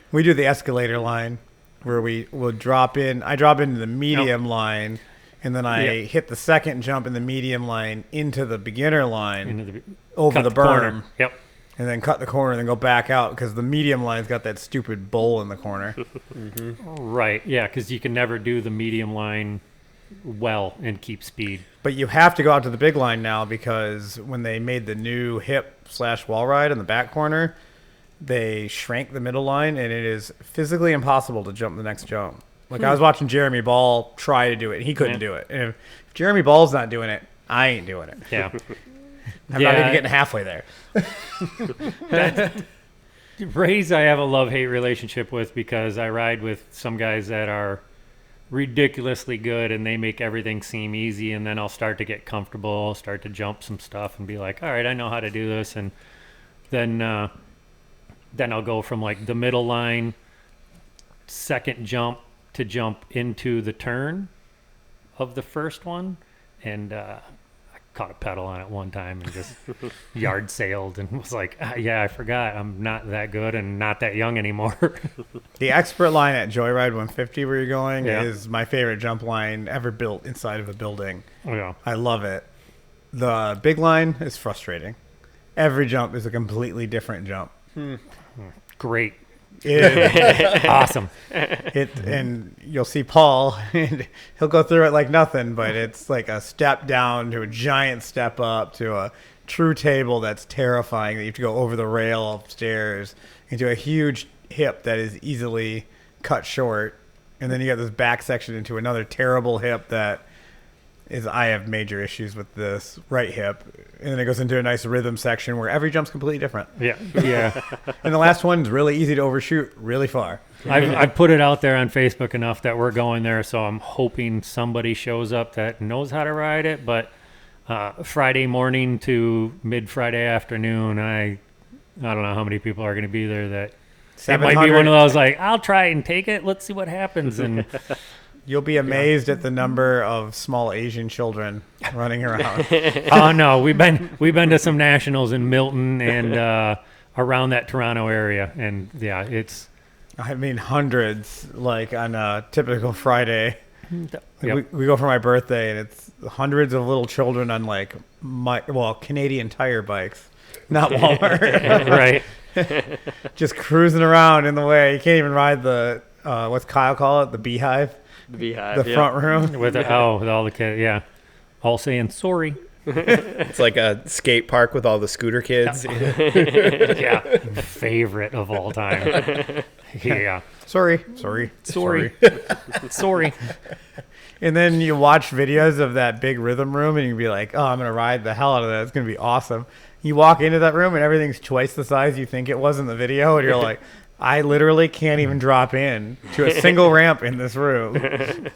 We do the escalator line where we will drop in. I drop into the medium line, and then I hit the second jump in the medium line into the beginner line over the berm. Corner. Yep. And then cut the corner and then go back out because the medium line's got that stupid bowl in the corner. Right. Yeah, because you can never do the medium line well and keep speed. But you have to go out to the big line now because when they made the new hip/wall ride in the back corner, they shrank the middle line, and it is physically impossible to jump the next jump. Like, I was watching Jeremy Ball try to do it, and he couldn't do it. And if Jeremy Ball's not doing it, I ain't doing it. Yeah. I'm not even getting halfway there. Rays I have a love-hate relationship with because I ride with some guys that are ridiculously good, and they make everything seem easy, and then I'll start to get comfortable, start to jump some stuff, and be like, all right, I know how to do this, and then I'll go from like the middle line, second jump to jump into the turn of the first one. And I caught a pedal on it one time and just yard sailed and was like, I forgot I'm not that good and not that young anymore. The expert line at Joyride 150 where you're going is my favorite jump line ever built inside of a building. Oh, yeah. I love it. The big line is frustrating. Every jump is a completely different jump. Great. Awesome. And you'll see Paul, and he'll go through it like nothing, but it's like a step down to a giant step up to a true table that's terrifying that you have to go over the rail upstairs into a huge hip that is easily cut short. And then you got this back section into another terrible hip that I have major issues with this right hip. And then it goes into a nice rhythm section where every jump's completely different. Yeah. And the last one's really easy to overshoot really far. I've put it out there on Facebook enough that we're going there, so I'm hoping somebody shows up that knows how to ride it. But Friday morning to mid Friday afternoon, I don't know how many people are going to be there. That it might be one of those like, I'll try and take it. Let's see what happens. And You'll be amazed at the number of small Asian children running around. oh no, we've been to some nationals in Milton and around that Toronto area, and yeah, it's. I mean, hundreds, like on a typical Friday. Yep. We go for my birthday, and it's hundreds of little children on like Canadian Tire bikes, not Walmart. Right. Just cruising around in the way. You can't even ride the what's Kyle call it, the beehive, The beehive. the front room. With all the kids, yeah, all saying sorry. It's like a skate park with all the scooter kids. Yeah, favorite of all time. Yeah, Sorry. sorry. And then you watch videos of that big rhythm room, and you'd be like, "Oh, I'm gonna ride the hell out of that. It's gonna be awesome." You walk into that room, and everything's twice the size you think it was in the video, and you're like, "I literally can't even drop in to a single ramp in this room."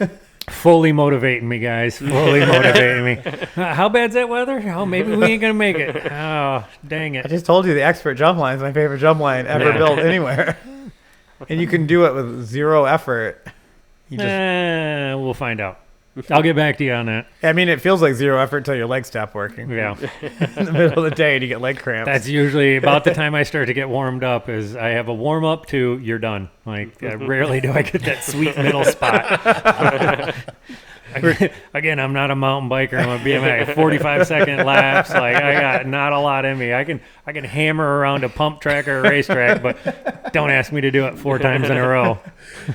Fully motivating me, guys. Fully motivating me. How bad's that weather? Oh, maybe we ain't gonna make it. Oh, dang I it. just told you the expert jump line is my favorite jump line ever built anywhere, and you can do it with zero effort. You just, We'll find out. I'll get back to you on that. I mean, it feels like zero effort until your legs stop working Yeah. in the middle of the day, and you get leg cramps. That's usually about the time I start to get warmed up. Is I have a warm up to you're done. Like rarely do I get that sweet middle spot. Again, I'm not a mountain biker. I'm a BMX. 45-second laps. Like I got not a lot in me. I can hammer around a pump track or a racetrack, but don't ask me to do it 4 times in a row.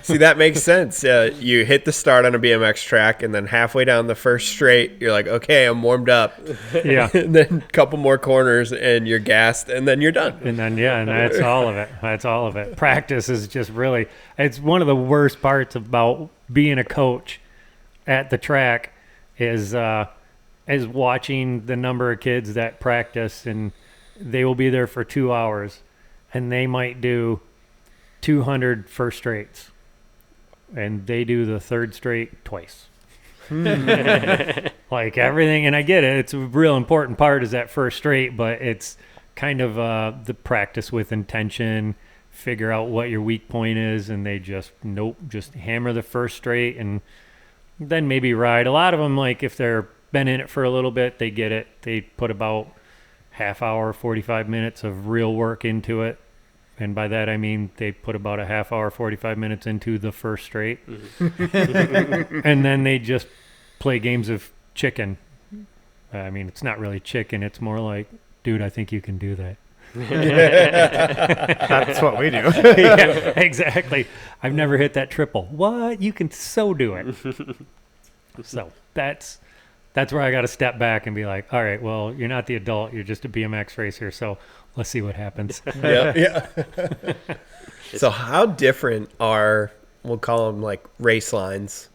See, that makes sense. You hit the start on a BMX track, and then halfway down the first straight, you're like, okay, I'm warmed up. Yeah. And then a couple more corners, and you're gassed, and then you're done. And then, and that's all of it. That's all of it. Practice is just really, it's one of the worst parts about being a coach at the track is watching the number of kids that practice, and they will be there for 2 hours, and they might do 200 first straights, and they do the third straight twice. Like everything, and I get it. It's a real important part is that first straight, but it's kind of the practice with intention, figure out what your weak point is, and they just hammer the first straight and then maybe ride. A lot of them, like if they're been in it for a little bit, they get it. They put about half hour, 45 minutes of real work into it. And by that, I mean they put about a half hour, 45 minutes into the first straight. And then they just play games of chicken. I mean, it's not really chicken. It's more like, dude, I think you can do that. That's what we do. Yeah, exactly. I've never hit that triple. What? You can so do it. So that's where I got to step back and be like, all right, well, you're not the adult. You're just a BMX racer. So let's see what happens. Yeah. So how different are, we'll call them like race lines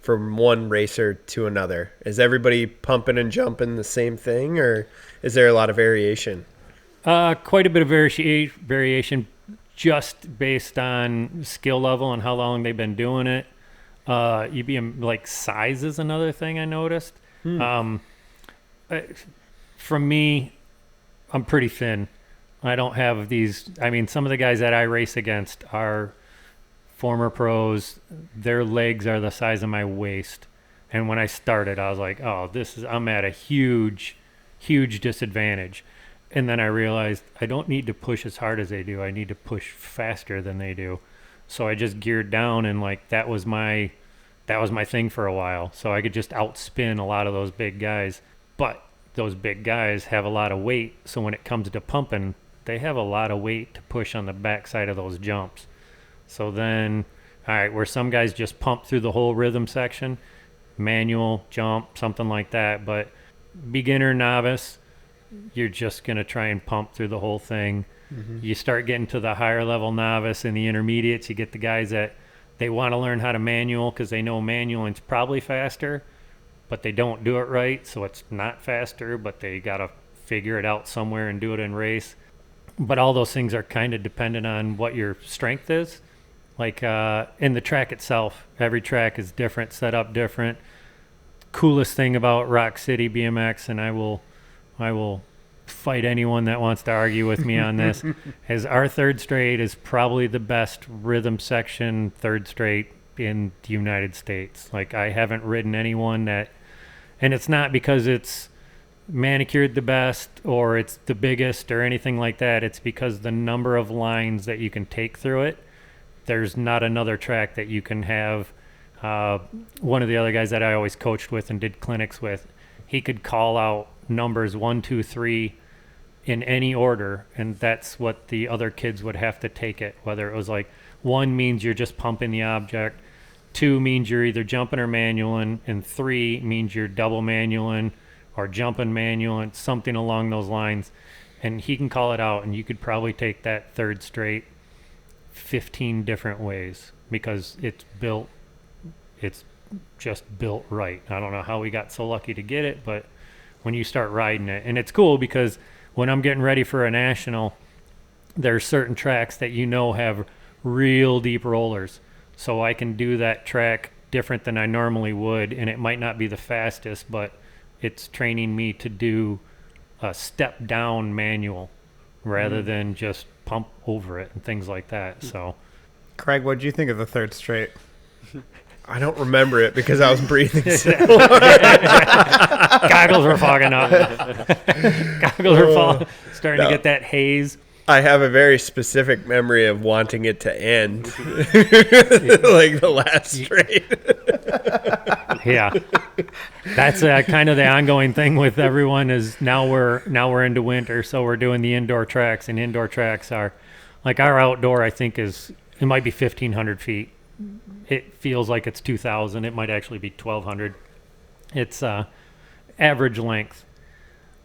from one racer to another? Is everybody pumping and jumping the same thing, or is there a lot of variation? Quite a bit of variation just based on skill level and how long they've been doing it. Like size is another thing I noticed. For me, I'm pretty thin. I don't have these. I mean, some of the guys that I race against are former pros. Their legs are the size of my waist. And when I started, I was like, oh, I'm at a huge, huge disadvantage. And then I realized I don't need to push as hard as they do. I need to push faster than they do. So I just geared down, and like that was my thing for a while. So I could just outspin a lot of those big guys. But those big guys have a lot of weight. So when it comes to pumping, they have a lot of weight to push on the backside of those jumps. So then, all right, where some guys just pump through the whole rhythm section, manual, jump, something like that. But beginner, novice, you're just going to try and pump through the whole thing. Mm-hmm. You start getting to the higher level novice and the intermediates. You get the guys that they want to learn how to manual because they know manualing's probably faster, but they don't do it right, so it's not faster, but they got to figure it out somewhere and do it in race. But all those things are kind of dependent on what your strength is. Like in the track itself, every track is different, set up different. coolest thing about Rock City BMX, and I will fight anyone that wants to argue with me on this, is our third straight is probably the best rhythm section third straight in the United States. Like, I haven't ridden anyone that, and it's not because it's manicured the best or it's the biggest or anything like that. It's because the number of lines that you can take through it, there's not another track that you can have. One of the other guys that I always coached with and did clinics with, he could call out numbers 1, 2, 3 in any order, and that's what the other kids would have to take it. Whether it was like 1 means you're just pumping the object, 2 means you're either jumping or manualing, and 3 means you're double manualing or jumping manualing, something along those lines. And he can call it out, and you could probably take that third straight 15 different ways because it's just built right. I don't know how we got so lucky to get it, but when you start riding it, and it's cool because when I'm getting ready for a national, there's certain tracks that have real deep rollers. So I can do that track different than I normally would, and it might not be the fastest, but it's training me to do a step down manual rather than just pump over it and things like that. So, Craig, what did you think of the third straight? I don't remember it because I was breathing so goggles were fogging up. Goggles are starting to get that haze. I have a very specific memory of wanting it to end, like the last straight. Yeah, that's kind of the ongoing thing with everyone. Is now we're into winter, so we're doing the indoor tracks, and indoor tracks are like our outdoor. I think it might be 1,500 feet. It feels like it's 2,000. It might actually be 1,200. It's average length.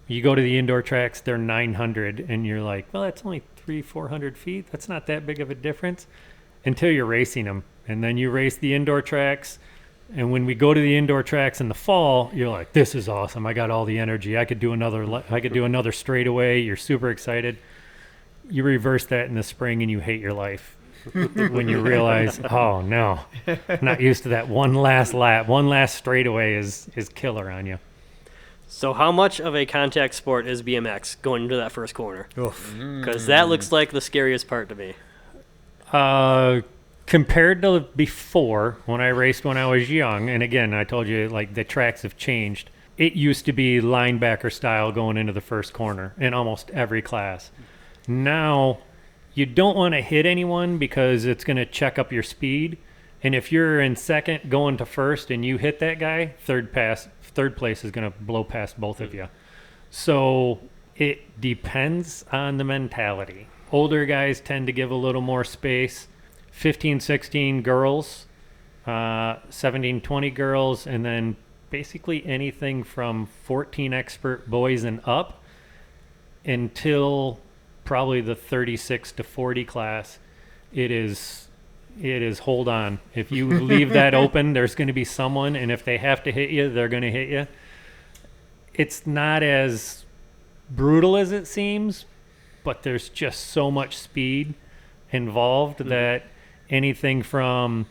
You go to the indoor tracks, they're 900, and you're like, well, that's only 300-400 feet. That's not that big of a difference until you're racing them. And then you race the indoor tracks, and when we go to the indoor tracks in the fall, you're like, this is awesome. I got all the energy. I could do another straightaway. You're super excited. You reverse that in the spring, and you hate your life. When you realize, oh no, not used to that one last lap, one last straightaway is killer on you. So how much of a contact sport is BMX going into that first corner? Because that looks like the scariest part to me. Compared to before, when I raced when I was young, and again, I told you, like, the tracks have changed. It used to be linebacker style going into the first corner in almost every class. Now, you don't want to hit anyone because it's going to check up your speed. And if you're in second going to first and you hit that guy, third place is going to blow past both of you. So it depends on the mentality. Older guys tend to give a little more space. 15, 16 girls, 17, 20 girls, and then basically anything from 14 expert boys and up until probably the 36 to 40 class. It is hold on. If you leave that open, there's going to be someone, and if they have to hit you, they're going to hit you. It's not as brutal as it seems, but there's just so much speed involved that anything from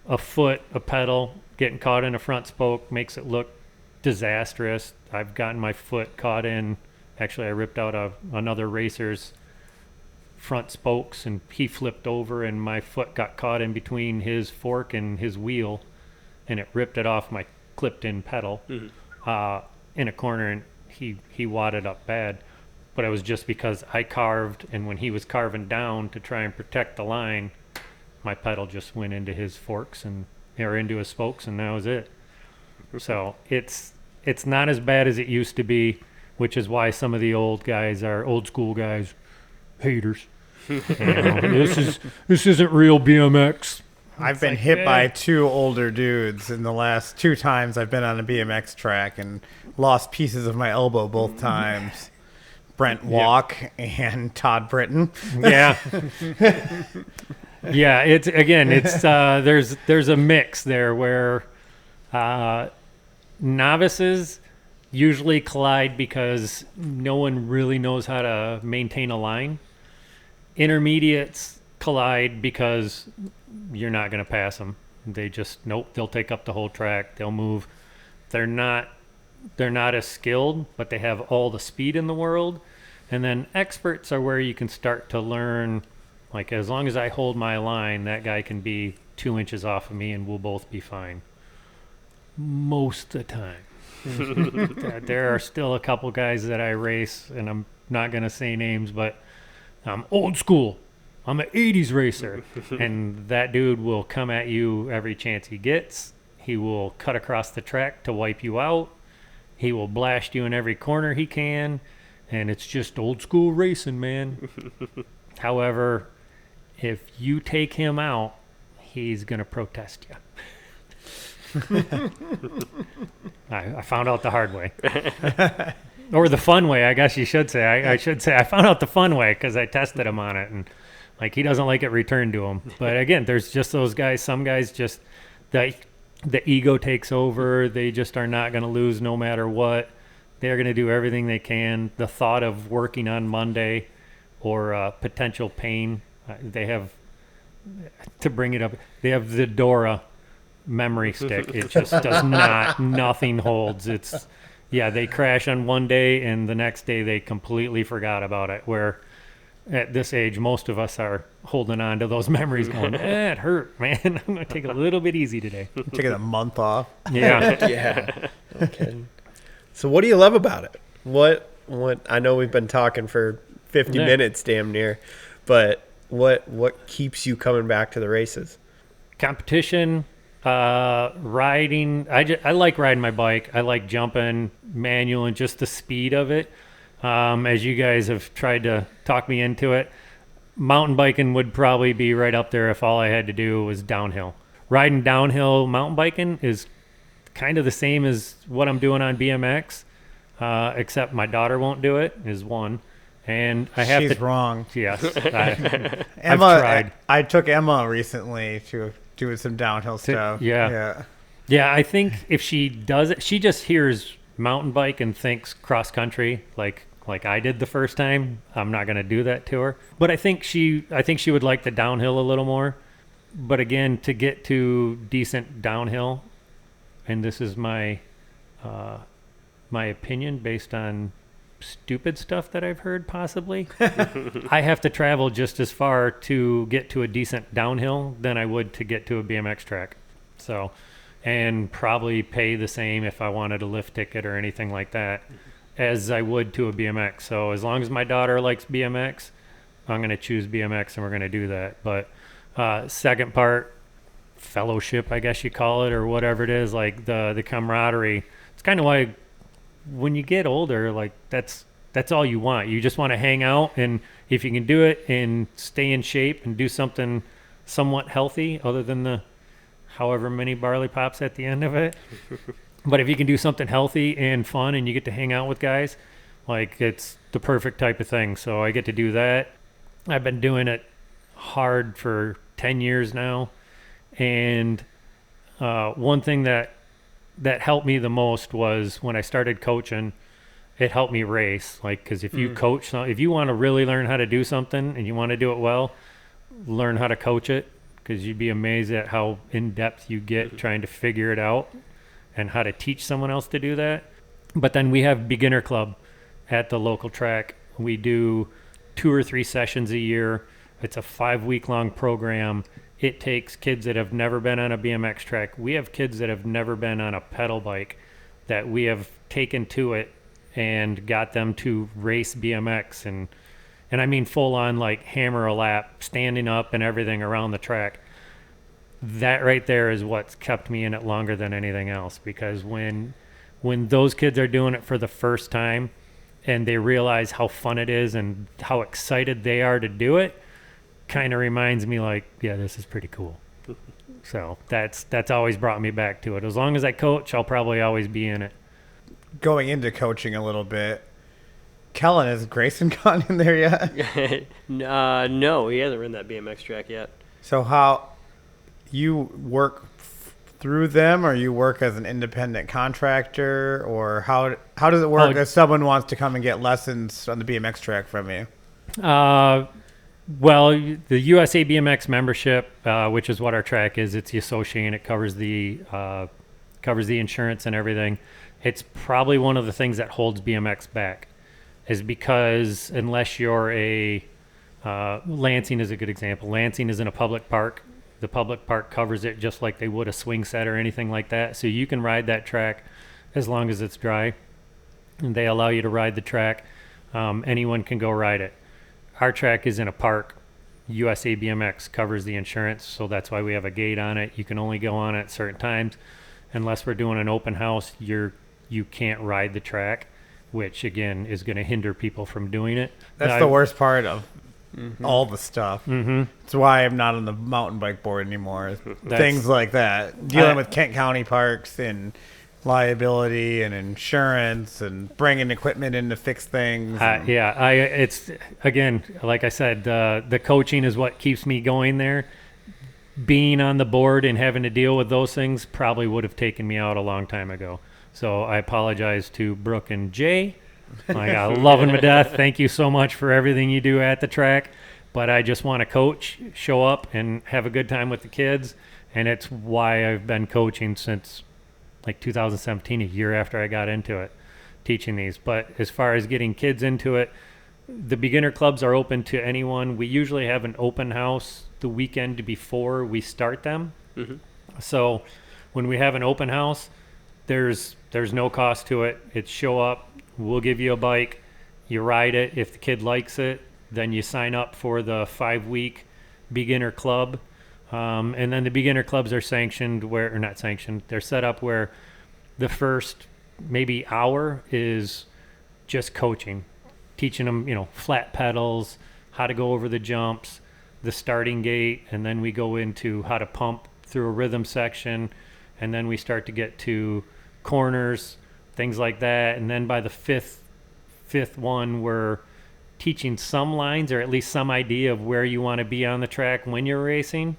a foot, a pedal, getting caught in a front spoke makes it look disastrous. I've gotten my foot caught in. Actually, I ripped out another racer's front spokes, and he flipped over, and my foot got caught in between his fork and his wheel, and it ripped it off my clipped-in pedal in a corner, and he wadded up bad. But it was just because I carved, and when he was carving down to try and protect the line, my pedal just went into his forks or into his spokes, and that was it. So it's not as bad as it used to be, which is why some of the old school guys, haters. This isn't real BMX. I've been hit by 2 older dudes in the last 2 times I've been on a BMX track and lost pieces of my elbow both times. Brent Walk and Todd Britton. Yeah. Yeah, there's a mix there where novices usually collide because no one really knows how to maintain a line. Intermediates collide because you're not going to pass them. They just, they'll take up the whole track. They'll move they're not as skilled, but they have all the speed in the world. And then experts are where you can start to learn, like, as long as I hold my line, that guy can be 2 inches off of me and we'll both be fine. Most of the time. There are still a couple guys that I race, and I'm not going to say names, but I'm old school. I'm an 80s racer. And that dude will come at you every chance he gets. He will cut across the track to wipe you out. He will blast you in every corner he can. And it's just old school racing, man. However, if you take him out, he's going to protest you. I found out the hard way. Or the fun way, I guess you should say. I should say I found out the fun way because I tested him on it. And, like, he doesn't like it returned to him. But, again, there's just those guys. Some guys just, the ego takes over. They just are not going to lose no matter what. They're going to do everything they can. The thought of working on Monday or potential pain, they have, to bring it up, they have the Dora memory stick. It just does not, nothing holds. It's, yeah, they crash on one day and the next day they completely forgot about it. Where at this age, most of us are holding on to those memories going, it hurt, man. I'm going to take it a little bit easy today. Taking a month off. Yeah. Yeah. Okay. So what do you love about it? What I know we've been talking for 50 minutes damn near, but what keeps you coming back to the races? Competition, riding. I like riding my bike. I like jumping, manual, and just the speed of it. As you guys have tried to talk me into it, mountain biking would probably be right up there if all I had to do was downhill. Riding downhill mountain biking is kind of the same as what I'm doing on BMX, except my daughter won't do it, is one. And I have She's wrong. Yes. Emma, I've tried. I took Emma recently to do some downhill stuff. Yeah, I think if she does it, she just hears mountain bike and thinks cross country like I did the first time. I'm not going to do that to her. But I think she would like the downhill a little more. But again, to get to decent downhill, and this is my opinion based on stupid stuff that I've heard possibly, I have to travel just as far to get to a decent downhill than I would to get to a BMX track. So, and probably pay the same if I wanted a lift ticket or anything like that as I would to a BMX. So as long as my daughter likes BMX, I'm going to choose BMX and we're going to do that. But second part, fellowship, I guess you call it, or whatever it is, like the camaraderie. It's kind of like when you get older, like that's all you want. You just want to hang out, and if you can do it and stay in shape and do something somewhat healthy other than the however many barley pops at the end of it. But if you can do something healthy and fun and you get to hang out with guys, like, it's the perfect type of thing. So I get to do that. I've been doing it hard for 10 years now. And one thing that helped me the most was when I started coaching, it helped me race. Like, because if you coach, if you want to really learn how to do something and you want to do it well, learn how to coach it, because you'd be amazed at how in-depth you get trying to figure it out and how to teach someone else to do that. But then we have beginner club at the local track. We do 2 or 3 sessions a year. It's a 5-week-long program. It takes kids that have never been on a BMX track. We have kids that have never been on a pedal bike that we have taken to it and got them to race BMX. And I mean full on, like, hammer a lap, standing up and everything around the track. That right there is what's kept me in it longer than anything else, because when those kids are doing it for the first time and they realize how fun it is and how excited they are to do it, kind of reminds me, like, yeah, this is pretty cool. So that's always brought me back to it. As long as I coach, I'll probably always be in it. Going into coaching a little bit, Kellen, has Grayson gone in there yet? No, he hasn't ridden that BMX track yet. So how you work through them, or you work as an independent contractor, or how does it work if someone wants to come and get lessons on the BMX track from you? Well, the USA BMX membership, which is what our track is, it's the association. It covers the covers the insurance and everything. It's probably one of the things that holds BMX back, is because unless you're Lansing is a good example. Lansing is in a public park. The public park covers it just like they would a swing set or anything like that. So you can ride that track as long as it's dry. And they allow you to ride the track. Anyone can go ride it. Our track is in a park. USA BMX covers the insurance, so that's why we have a gate on it. You can only go on it at certain times. Unless we're doing an open house, you can't ride the track, which again is going to hinder people from doing it. That's the worst part of all the stuff. Mm-hmm. That's why I'm not on the mountain bike board anymore. Things like that. Dealing with Kent County parks and liability and insurance and bringing equipment in to fix things. It's again, like I said, the coaching is what keeps me going there. Being on the board and having to deal with those things probably would have taken me out a long time ago. So I apologize to Brooke and Jay. I love them to death. Thank you so much for everything you do at the track. But I just want to coach, show up, and have a good time with the kids. And it's why I've been coaching since like 2017, a year after I got into it, teaching these. But as far as getting kids into it, the beginner clubs are open to anyone. We usually have an open house the weekend before we start them. Mm-hmm. So when we have an open house, there's no cost to it. It's show up, we'll give you a bike, you ride it. If the kid likes it, then you sign up for the 5-week beginner club. And then the beginner clubs are they're set up where the first maybe hour is just coaching, teaching them, flat pedals, how to go over the jumps, the starting gate, and then we go into how to pump through a rhythm section, and then we start to get to corners, things like that. And then by the fifth one, we're teaching some lines or at least some idea of where you want to be on the track when you're racing.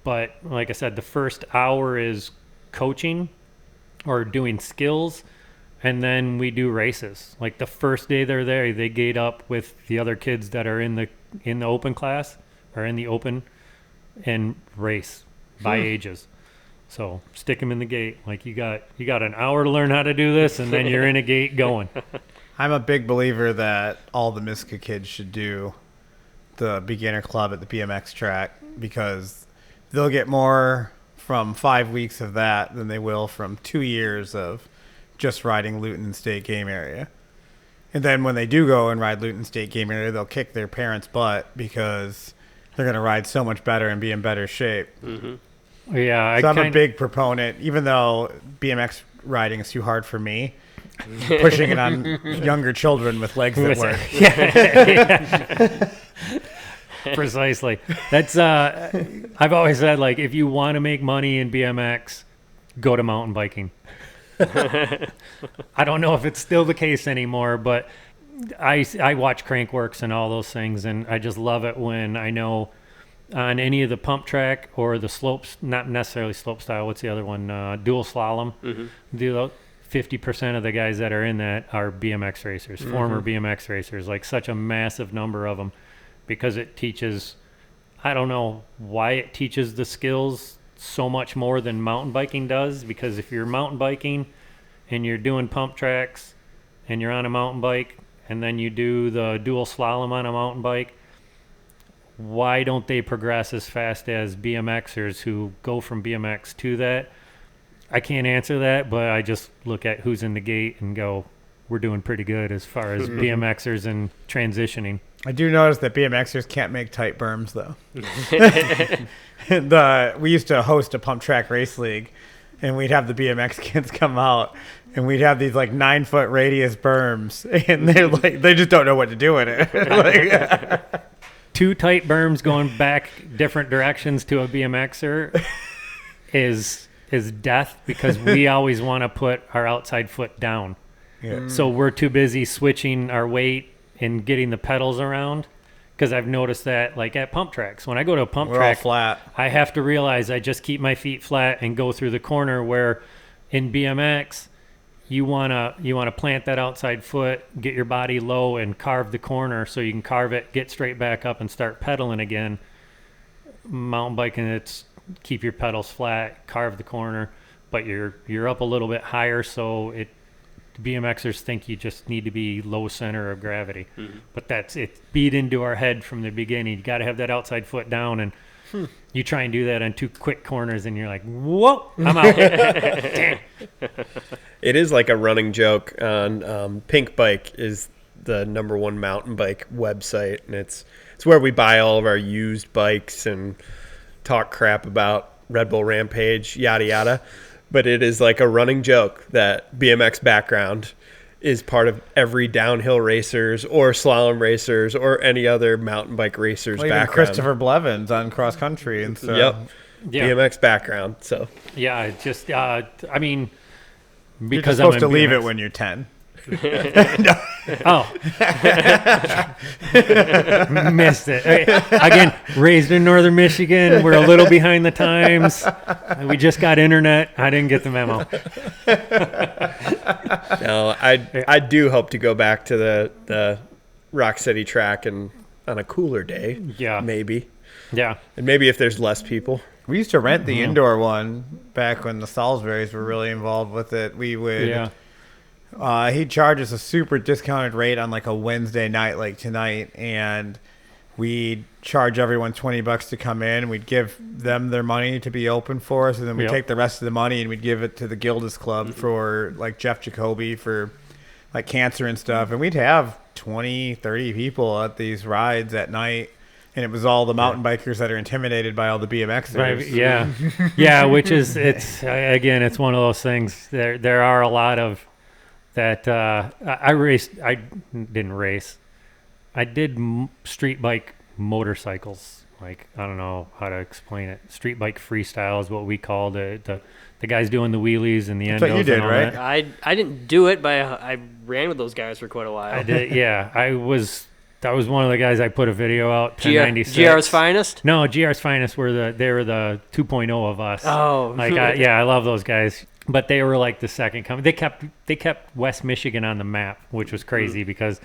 But like I said, the first hour is coaching or doing skills, and then we do races. Like the first day they're there, they gate up with the other kids that are in the open class or in the open and race by ages. So stick them in the gate. Like you got an hour to learn how to do this, and then you're in a gate going. I'm a big believer that all the Miska kids should do the beginner club at the BMX track, because they'll get more from 5 weeks of that than they will from 2 years of just riding Luton State Game Area. And then when they do go and ride Luton State Game Area, they'll kick their parents' butt because they're going to ride so much better and be in better shape. Mm-hmm. Yeah, I'm a big proponent, even though BMX riding is too hard for me, pushing it on younger children with legs that work. Yeah. Precisely. That's I've always said, like, if you want to make money in BMX, go to mountain biking. I don't know if it's still the case anymore, but I watch Crankworks and all those things, and I just love it when I know on any of the pump track or the slopes, not necessarily slope style, what's the other one, dual slalom, 50% of the guys that are in that are BMX racers, former BMX racers, like such a massive number of them, because it teaches, I don't know why it teaches the skills so much more than mountain biking does, because if you're mountain biking and you're doing pump tracks and you're on a mountain bike and then you do the dual slalom on a mountain bike, why don't they progress as fast as BMXers who go from BMX to that? I can't answer that, but I just look at who's in the gate and go, we're doing pretty good as far as BMXers and transitioning. I do notice that BMXers can't make tight berms, though. We used to host a pump track race league, and we'd have the BMX kids come out, and we'd have these like 9-foot radius berms, and they're like, they just don't know what to do with it. Two tight berms going back different directions to a BMXer is death, because we always want to put our outside foot down. Yeah. So we're too busy switching our weight and getting the pedals around, because I've noticed that, like at pump tracks, when I go to a pump track, all flat. I have to realize I just keep my feet flat and go through the corner, where in BMX you wanna plant that outside foot, get your body low and carve the corner so you can carve it, get straight back up and start pedaling again. Mountain biking, it's keep your pedals flat, carve the corner. but you're up a little bit higher, so BMXers think you just need to be low center of gravity. But it's beat into our head from the beginning. You got to have that outside foot down, and you try and do that on 2 quick corners, and you're like, whoa, I'm out. Damn. It is like a running joke on Pink Bike is the #1 mountain bike website, and it's where we buy all of our used bikes and talk crap about Red Bull Rampage, yada yada. But it is like a running joke that BMX background is part of every downhill racers or slalom racers or any other mountain bike racers Well, even background. Christopher Blevins on cross country and so. Yep. Yeah. BMX background. So Yeah, it's just, I mean, You're just because supposed I'm to in leave BMX. it when you're 10. Oh. Missed it. Again, raised in northern Michigan. We're a little behind the times. We just got internet. I didn't get the memo. no, I do hope to go back to the Rock City track and on a cooler day. Yeah. Maybe. Yeah. And maybe if there's less people. We used to rent the indoor one back when the Salisburys were really involved with it. We would, he'd charge us a super discounted rate on like a Wednesday night like tonight, and we'd charge everyone $20 to come in. We'd give them their money to be open for us, and then we'd take the rest of the money and we'd give it to the Gildas Club for like Jeff Jacoby for like cancer and stuff. And we'd have 20, 30 people at these rides at night. And it was all the mountain bikers that are intimidated by all the BMXers. Right, yeah. Yeah, which is, again, it's one of those things. There are a lot of that. I didn't race. I did street bike motorcycles. Like, I don't know how to explain it. Street bike freestyle is what we called it. The guys doing the wheelies and the endos. That's what you did, and all right? that. I didn't do it, but I ran with those guys for quite a while. I did, yeah. That was one of the guys I put a video out. 1096. GR's Finest? No, GR's Finest were they were the 2.0 of us. Oh, like I love those guys. But they were like the second coming. They kept West Michigan on the map, which was crazy because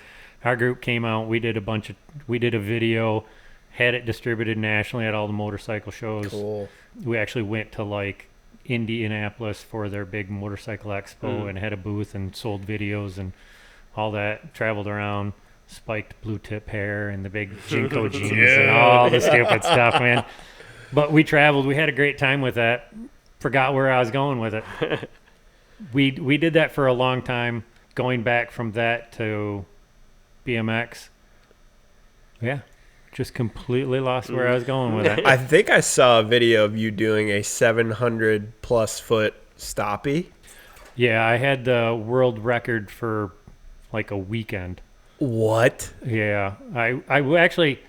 our group came out. We did a video, had it distributed nationally at all the motorcycle shows. Cool. We actually went to like Indianapolis for their big motorcycle expo and had a booth and sold videos and all that. Traveled around. Spiked blue tip hair and the big Jinko jeans and all the stupid stuff, man. But we traveled. We had a great time with that. Forgot where I was going with it. We did that for a long time, going back from that to BMX. Yeah, just completely lost where I was going with it. I think I saw a video of you doing a 700 plus foot stoppie. Yeah, I had the world record for like a weekend. What? Yeah, I actually,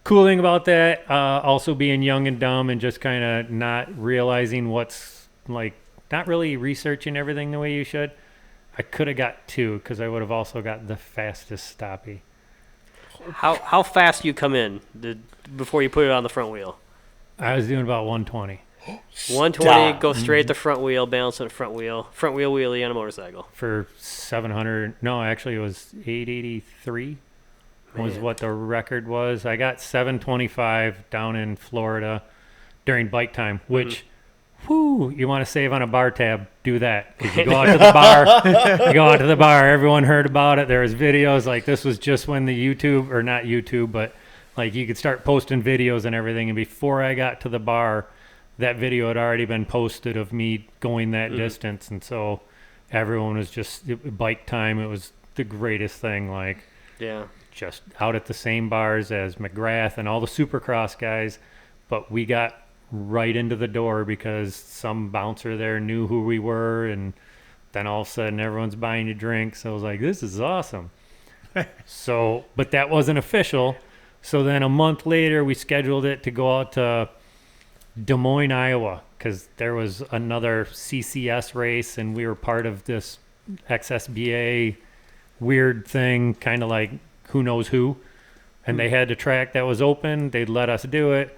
cool thing about that, also being young and dumb and just kind of not realizing what's like, not really researching everything the way you should. I could have got 2 because I would have also got the fastest stoppie. How fast do you come in before you put it on the front wheel? I was doing about 120 120, go straight at the front wheel, balance on the front wheel wheelie on a motorcycle. for 700. No, actually it was 883 was Man. what the record was. I got 725 down in Florida during bike time, which, whoo, you want to save on a bar tab, do that. 'Cause you go out to the bar, everyone heard about it. There was videos, like this was just when the YouTube, or not YouTube, but like you could start posting videos and everything. And before I got to the bar, that video had already been posted of me going that distance. And so everyone was just, bike time, it was the greatest thing. Like, Yeah. just out at the same bars as McGrath and all the Supercross guys, but we got right into the door because some bouncer there knew who we were, and then all of a sudden everyone's buying you drinks. So I was like, this is awesome. So, but that wasn't official. So then a month later, we scheduled it to go out to Des Moines, Iowa, because there was another CCS race, and we were part of this XSBA weird thing, kind of like who knows who. And they had the track that was open. They'd let us do it.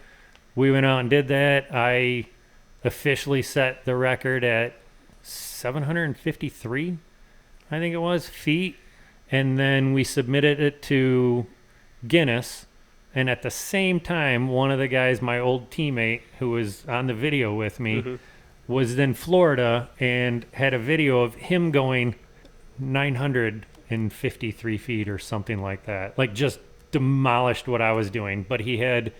We went out and did that. I officially set the record at 753, I think it was, feet. And then we submitted it to Guinness. And at the same time, one of the guys, my old teammate, who was on the video with me, was in Florida and had a video of him going 953 feet or something like that. Like just demolished what I was doing. But they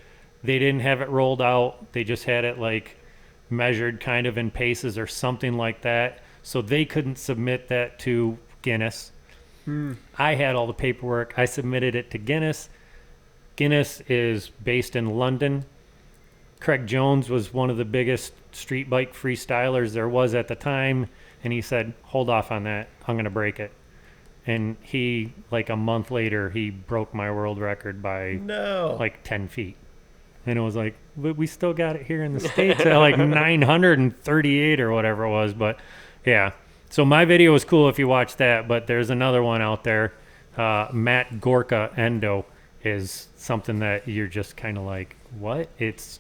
didn't have it rolled out. They just had it like measured kind of in paces or something like that. So they couldn't submit that to Guinness. I had all the paperwork. I submitted it to Guinness. Guinness is based in London. Craig Jones was one of the biggest street bike freestylers there was at the time, and he said, hold off on that. I'm going to break it. And he, like a month later, he broke my world record by like 10 feet. And it was like, but we still got it here in the States at like 938 or whatever it was. But yeah, so my video was cool if you watch that, but there's another one out there. Matt Gorka Endo is something that you're just kind of like, what? It's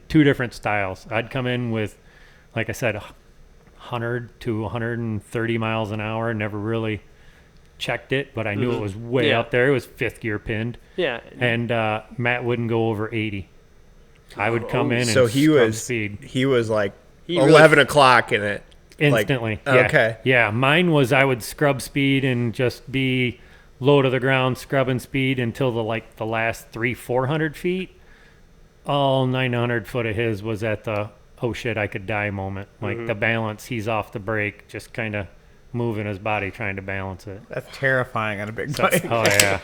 two different styles. I'd come in with, like I said, 100 to 130 miles an hour. Never really checked it, but I knew it was way up there. It was fifth gear pinned. Yeah. And Matt wouldn't go over 80. I would come in and so he was speed. He was like 11 o'clock in it. Instantly. Like, yeah. Okay. Yeah. Mine was I would scrub speed and just be low to the ground, scrubbing speed until the last 300-400 feet. All 900 foot of his was at the, oh shit, I could die moment. Like the balance, he's off the brake, just kind of moving his body, trying to balance it. That's terrifying on a big bike. Oh, yeah.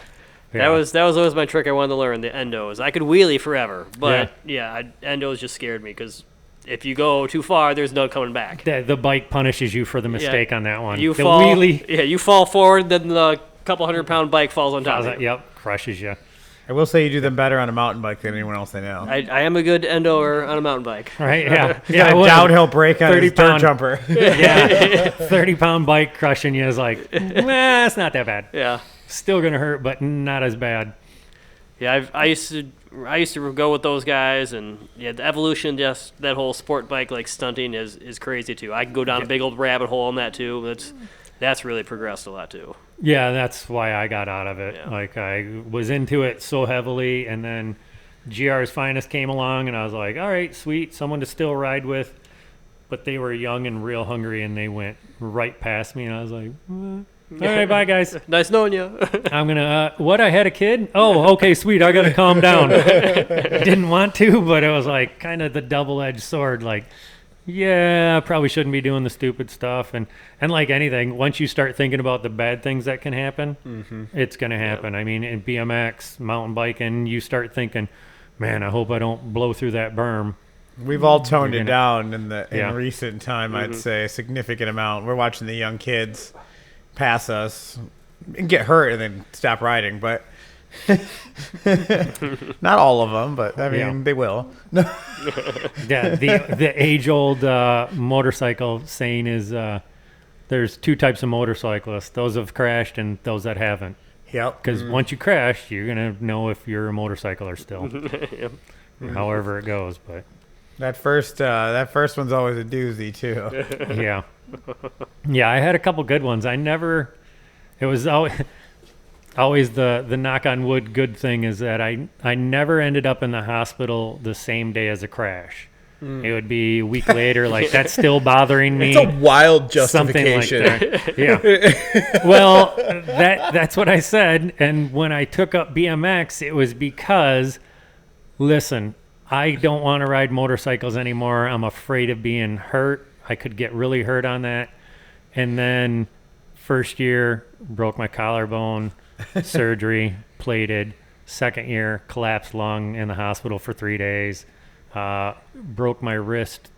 That was always my trick I wanted to learn, the endos. I could wheelie forever, but endos just scared me because if you go too far, there's no coming back. The bike punishes you for the mistake on that one. You the fall, wheelie. Yeah, you fall forward, then the couple 100-pound bike falls on top of you. Yep, crushes you. I will say you do them better on a mountain bike than anyone else I know. I am a good endoer on a mountain bike. Right, yeah. You got a downhill brake on his dirt jumper. Yeah, 30-pound bike crushing you is like, it's not that bad. Yeah. Still going to hurt, but not as bad. Yeah, I used to go with those guys, and the evolution, just that whole sport bike like stunting is crazy too. I can go down a big old rabbit hole on that too. That's really progressed a lot too. Yeah, that's why I got out of it. Yeah. Like I was into it so heavily, and then GR's Finest came along, and I was like, all right, sweet, someone to still ride with. But they were young and real hungry, and they went right past me, and I was like, all right, bye, guys. Nice knowing you. I'm going to, what, I had a kid? Oh, okay, sweet, I got to calm down. Didn't want to, but it was like kind of the double-edged sword, like, yeah, I probably shouldn't be doing the stupid stuff. And like anything, once you start thinking about the bad things that can happen, it's going to happen. Yeah. I mean, in BMX, mountain biking, you start thinking, man, I hope I don't blow through that berm. We've all toned it down in recent time, I'd say, a significant amount. We're watching the young kids pass us and get hurt and then stop riding, but not all of them, but I mean, they will. Yeah, the age-old motorcycle saying is there's two types of motorcyclists, those that have crashed and those that haven't. Yep. Because once you crash, you're going to know if you're a motorcycler still. Yep. However it goes, but that first one's always a doozy too. Yeah. Yeah, I had a couple good ones. It was always the knock on wood good thing is that I never ended up in the hospital the same day as a crash. It would be a week later, like that's still bothering me. It's a wild justification. Something like that. Yeah. Well, that's what I said. And when I took up BMX, it was because, listen, I don't want to ride motorcycles anymore. I'm afraid of being hurt. I could get really hurt on that. And then first year, broke my collarbone, surgery, plated. Second year, collapsed lung in the hospital for 3 days. Broke my wrist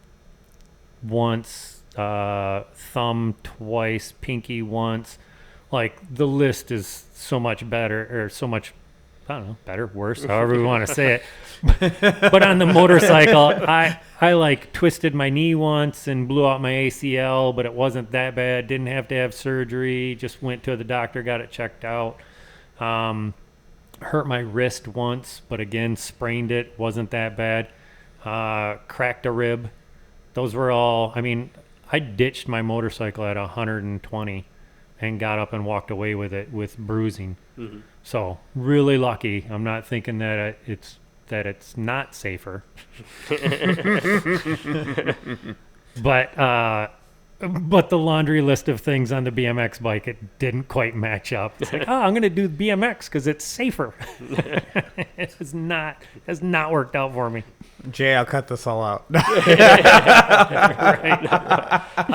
once, thumb twice, pinky once. Like, the list is so much better, or so much, I don't know, better, worse, however we want to say it. But on the motorcycle, I like twisted my knee once and blew out my ACL, but it wasn't that bad. Didn't have to have surgery. Just went to the doctor, got it checked out. Hurt my wrist once, but again, sprained it. Wasn't that bad. Cracked a rib. Those were all, I mean, I ditched my motorcycle at 120 and got up and walked away with it with bruising. Mm-hmm. So really lucky. I'm not thinking that it's not safer. But the laundry list of things on the BMX bike, it didn't quite match up. It's like, I'm going to do the BMX because it's safer. It has not worked out for me. Jay, I'll cut this all out. I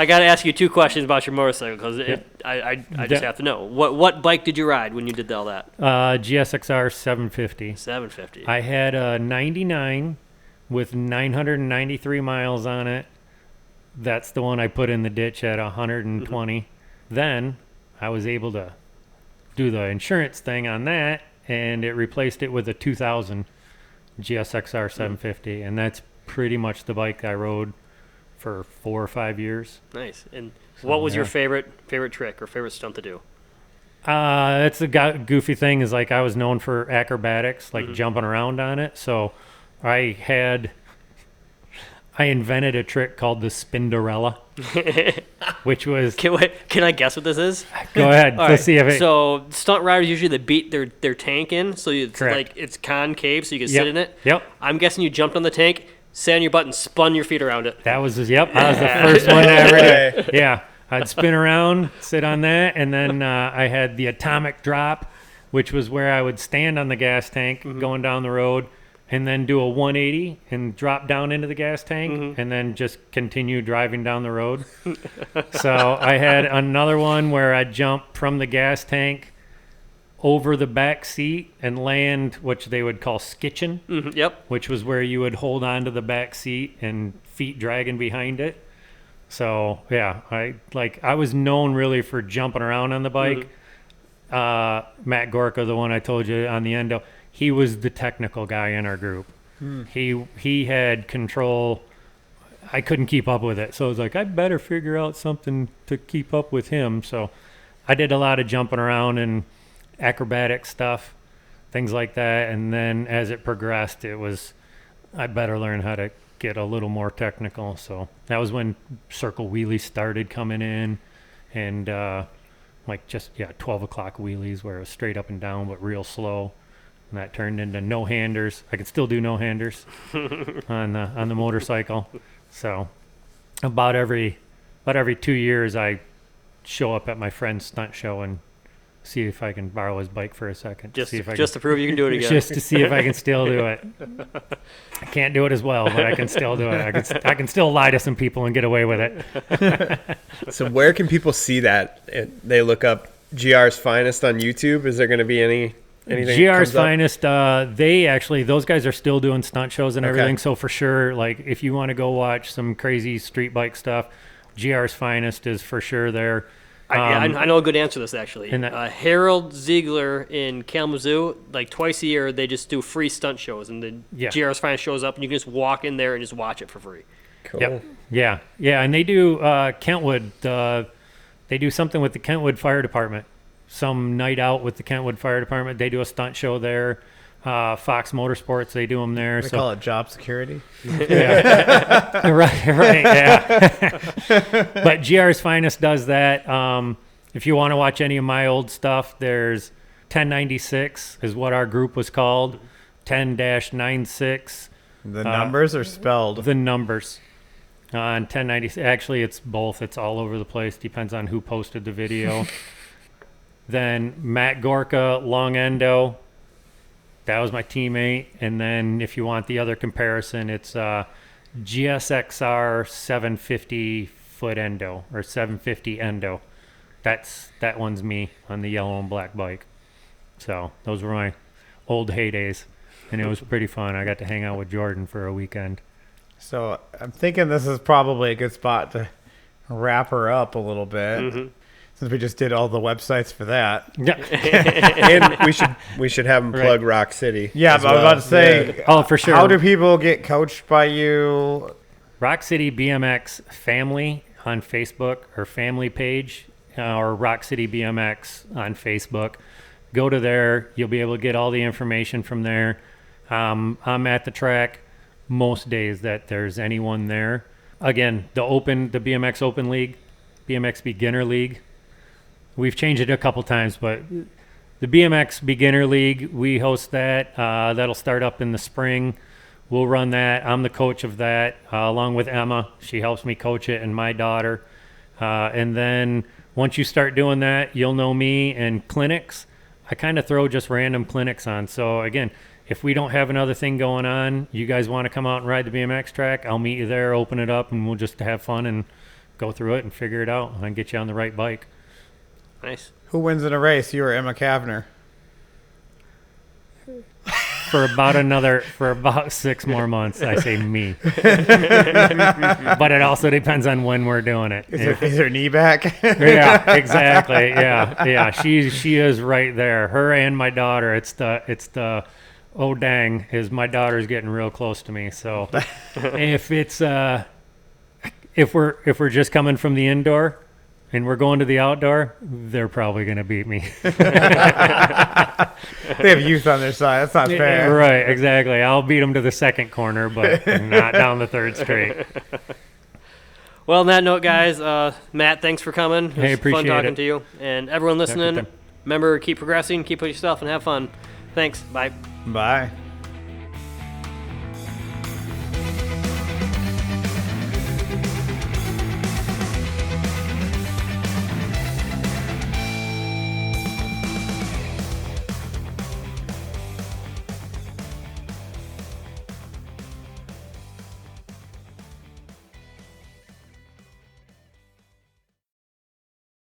got to ask you 2 questions about your motorcycle because I just have to know. What bike did you ride when you did all that? GSXR 750. 750. I had a 99 with 993 miles on it. That's the one I put in the ditch at 120. Then I was able to do the insurance thing on that, and it replaced it with a 2000 GSXR 750, and that's pretty much the bike I rode for 4 or 5 years. Nice. And what was your favorite trick or favorite stunt to do? That's the goofy thing is like I was known for acrobatics, like jumping around on it. So I invented a trick called the Spinderella, which was... Can I guess what this is? Go ahead. All Let's right. see if it... So stunt riders usually they beat their tank in, so it's Correct. like it's concave, so you can sit in it. Yep. I'm guessing you jumped on the tank, sat on your butt, and spun your feet around it. That was, I was the first one to ever do it. Yeah. I'd spin around, sit on that, and then I had the atomic drop, which was where I would stand on the gas tank going down the road, and then do a 180 and drop down into the gas tank and then just continue driving down the road. So I had another one where I'd jump from the gas tank over the back seat and land, which they would call skitching, Yep. which was where you would hold on to the back seat and feet dragging behind it. So yeah, I was known really for jumping around on the bike. Matt Gorka, the one I told you on the endo, he was the technical guy in our group. He had control. I couldn't keep up with it. So I was like, I better figure out something to keep up with him. So I did a lot of jumping around and acrobatic stuff, things like that. And then as it progressed, it was, I better learn how to get a little more technical. So that was when circle wheelies started coming in, and 12 o'clock wheelies where it was straight up and down but real slow. And that turned into no-handers. I can still do no-handers on the motorcycle. So about every 2 years, I show up at my friend's stunt show and see if I can borrow his bike for a second. Just to prove you can do it again. Just to see if I can still do it. I can't do it as well, but I can still do it. I can still lie to some people and get away with it. So where can people see that? They look up GR's Finest on YouTube. Is there going to be anything GR's Finest, those guys are still doing stunt shows and everything. So for sure, like if you want to go watch some crazy street bike stuff, GR's Finest is for sure there. I know a good answer to this actually. Harold Ziegler in Kalamazoo, like twice a year, they just do free stunt shows, and the GR's Finest shows up, and you can just walk in there and just watch it for free. Cool. Yep. Yeah, and they do Kentwood. They do something with the Kentwood Fire Department. Some night out with the Kentwood Fire Department. They do a stunt show there. Fox Motorsports, they do them there. They call it job security. Yeah. right, yeah. But GR's Finest does that. If you want to watch any of my old stuff, there's 1096 is what our group was called. 10-96. The numbers are spelled. The numbers. On 1096. Actually, it's both. It's all over the place. Depends on who posted the video. Then Matt Gorka, Long Endo. That was my teammate. And then if you want the other comparison, it's GSXR 750 foot endo or 750 endo. That one's me on the yellow and black bike. So those were my old heydays, and it was pretty fun. I got to hang out with Jordan for a weekend. So I'm thinking this is probably a good spot to wrap her up a little bit. Since we just did all the websites for that. Yeah. And we should have them plug Rock City. Yeah, but I was about to say, oh, for sure. How do people get coached by you? Rock City BMX Family on Facebook, or family page, or Rock City BMX on Facebook. Go to there. You'll be able to get all the information from there. I'm at the track most days that there's anyone there. Again, the BMX Open League, BMX Beginner League. We've changed it a couple times, but the BMX Beginner League, we host that. That'll start up in the spring. we'll run that. I'm the coach of that, along with Emma. She helps me coach it, and my daughter. And then once you start doing that, you'll know me. And clinics, I kind of throw just random clinics on. So again, if we don't have another thing going on, you guys want to come out and ride the BMX track, I'll meet you there, open it up, and we'll just have fun and go through it and figure it out and get you on the right bike. Nice. Who wins in a race, you or Emma Kavner? For about 6 more months, I say me. But it also depends on when we're doing it. Is her knee back? Yeah, exactly. Yeah. She is right there. Her and my daughter. It's the oh dang, my daughter's getting real close to me. So if it's if we're just coming from the indoor and we're going to the outdoor, they're probably going to beat me. They have youth on their side. That's not fair. Right, exactly. I'll beat them to the second corner, but not down the third straight. Well, on that note, guys, Matt, thanks for coming. It was Hey, appreciate fun talking it. to you. And everyone listening, remember, keep progressing, keep pushing yourself, and have fun. Thanks. Bye. Bye.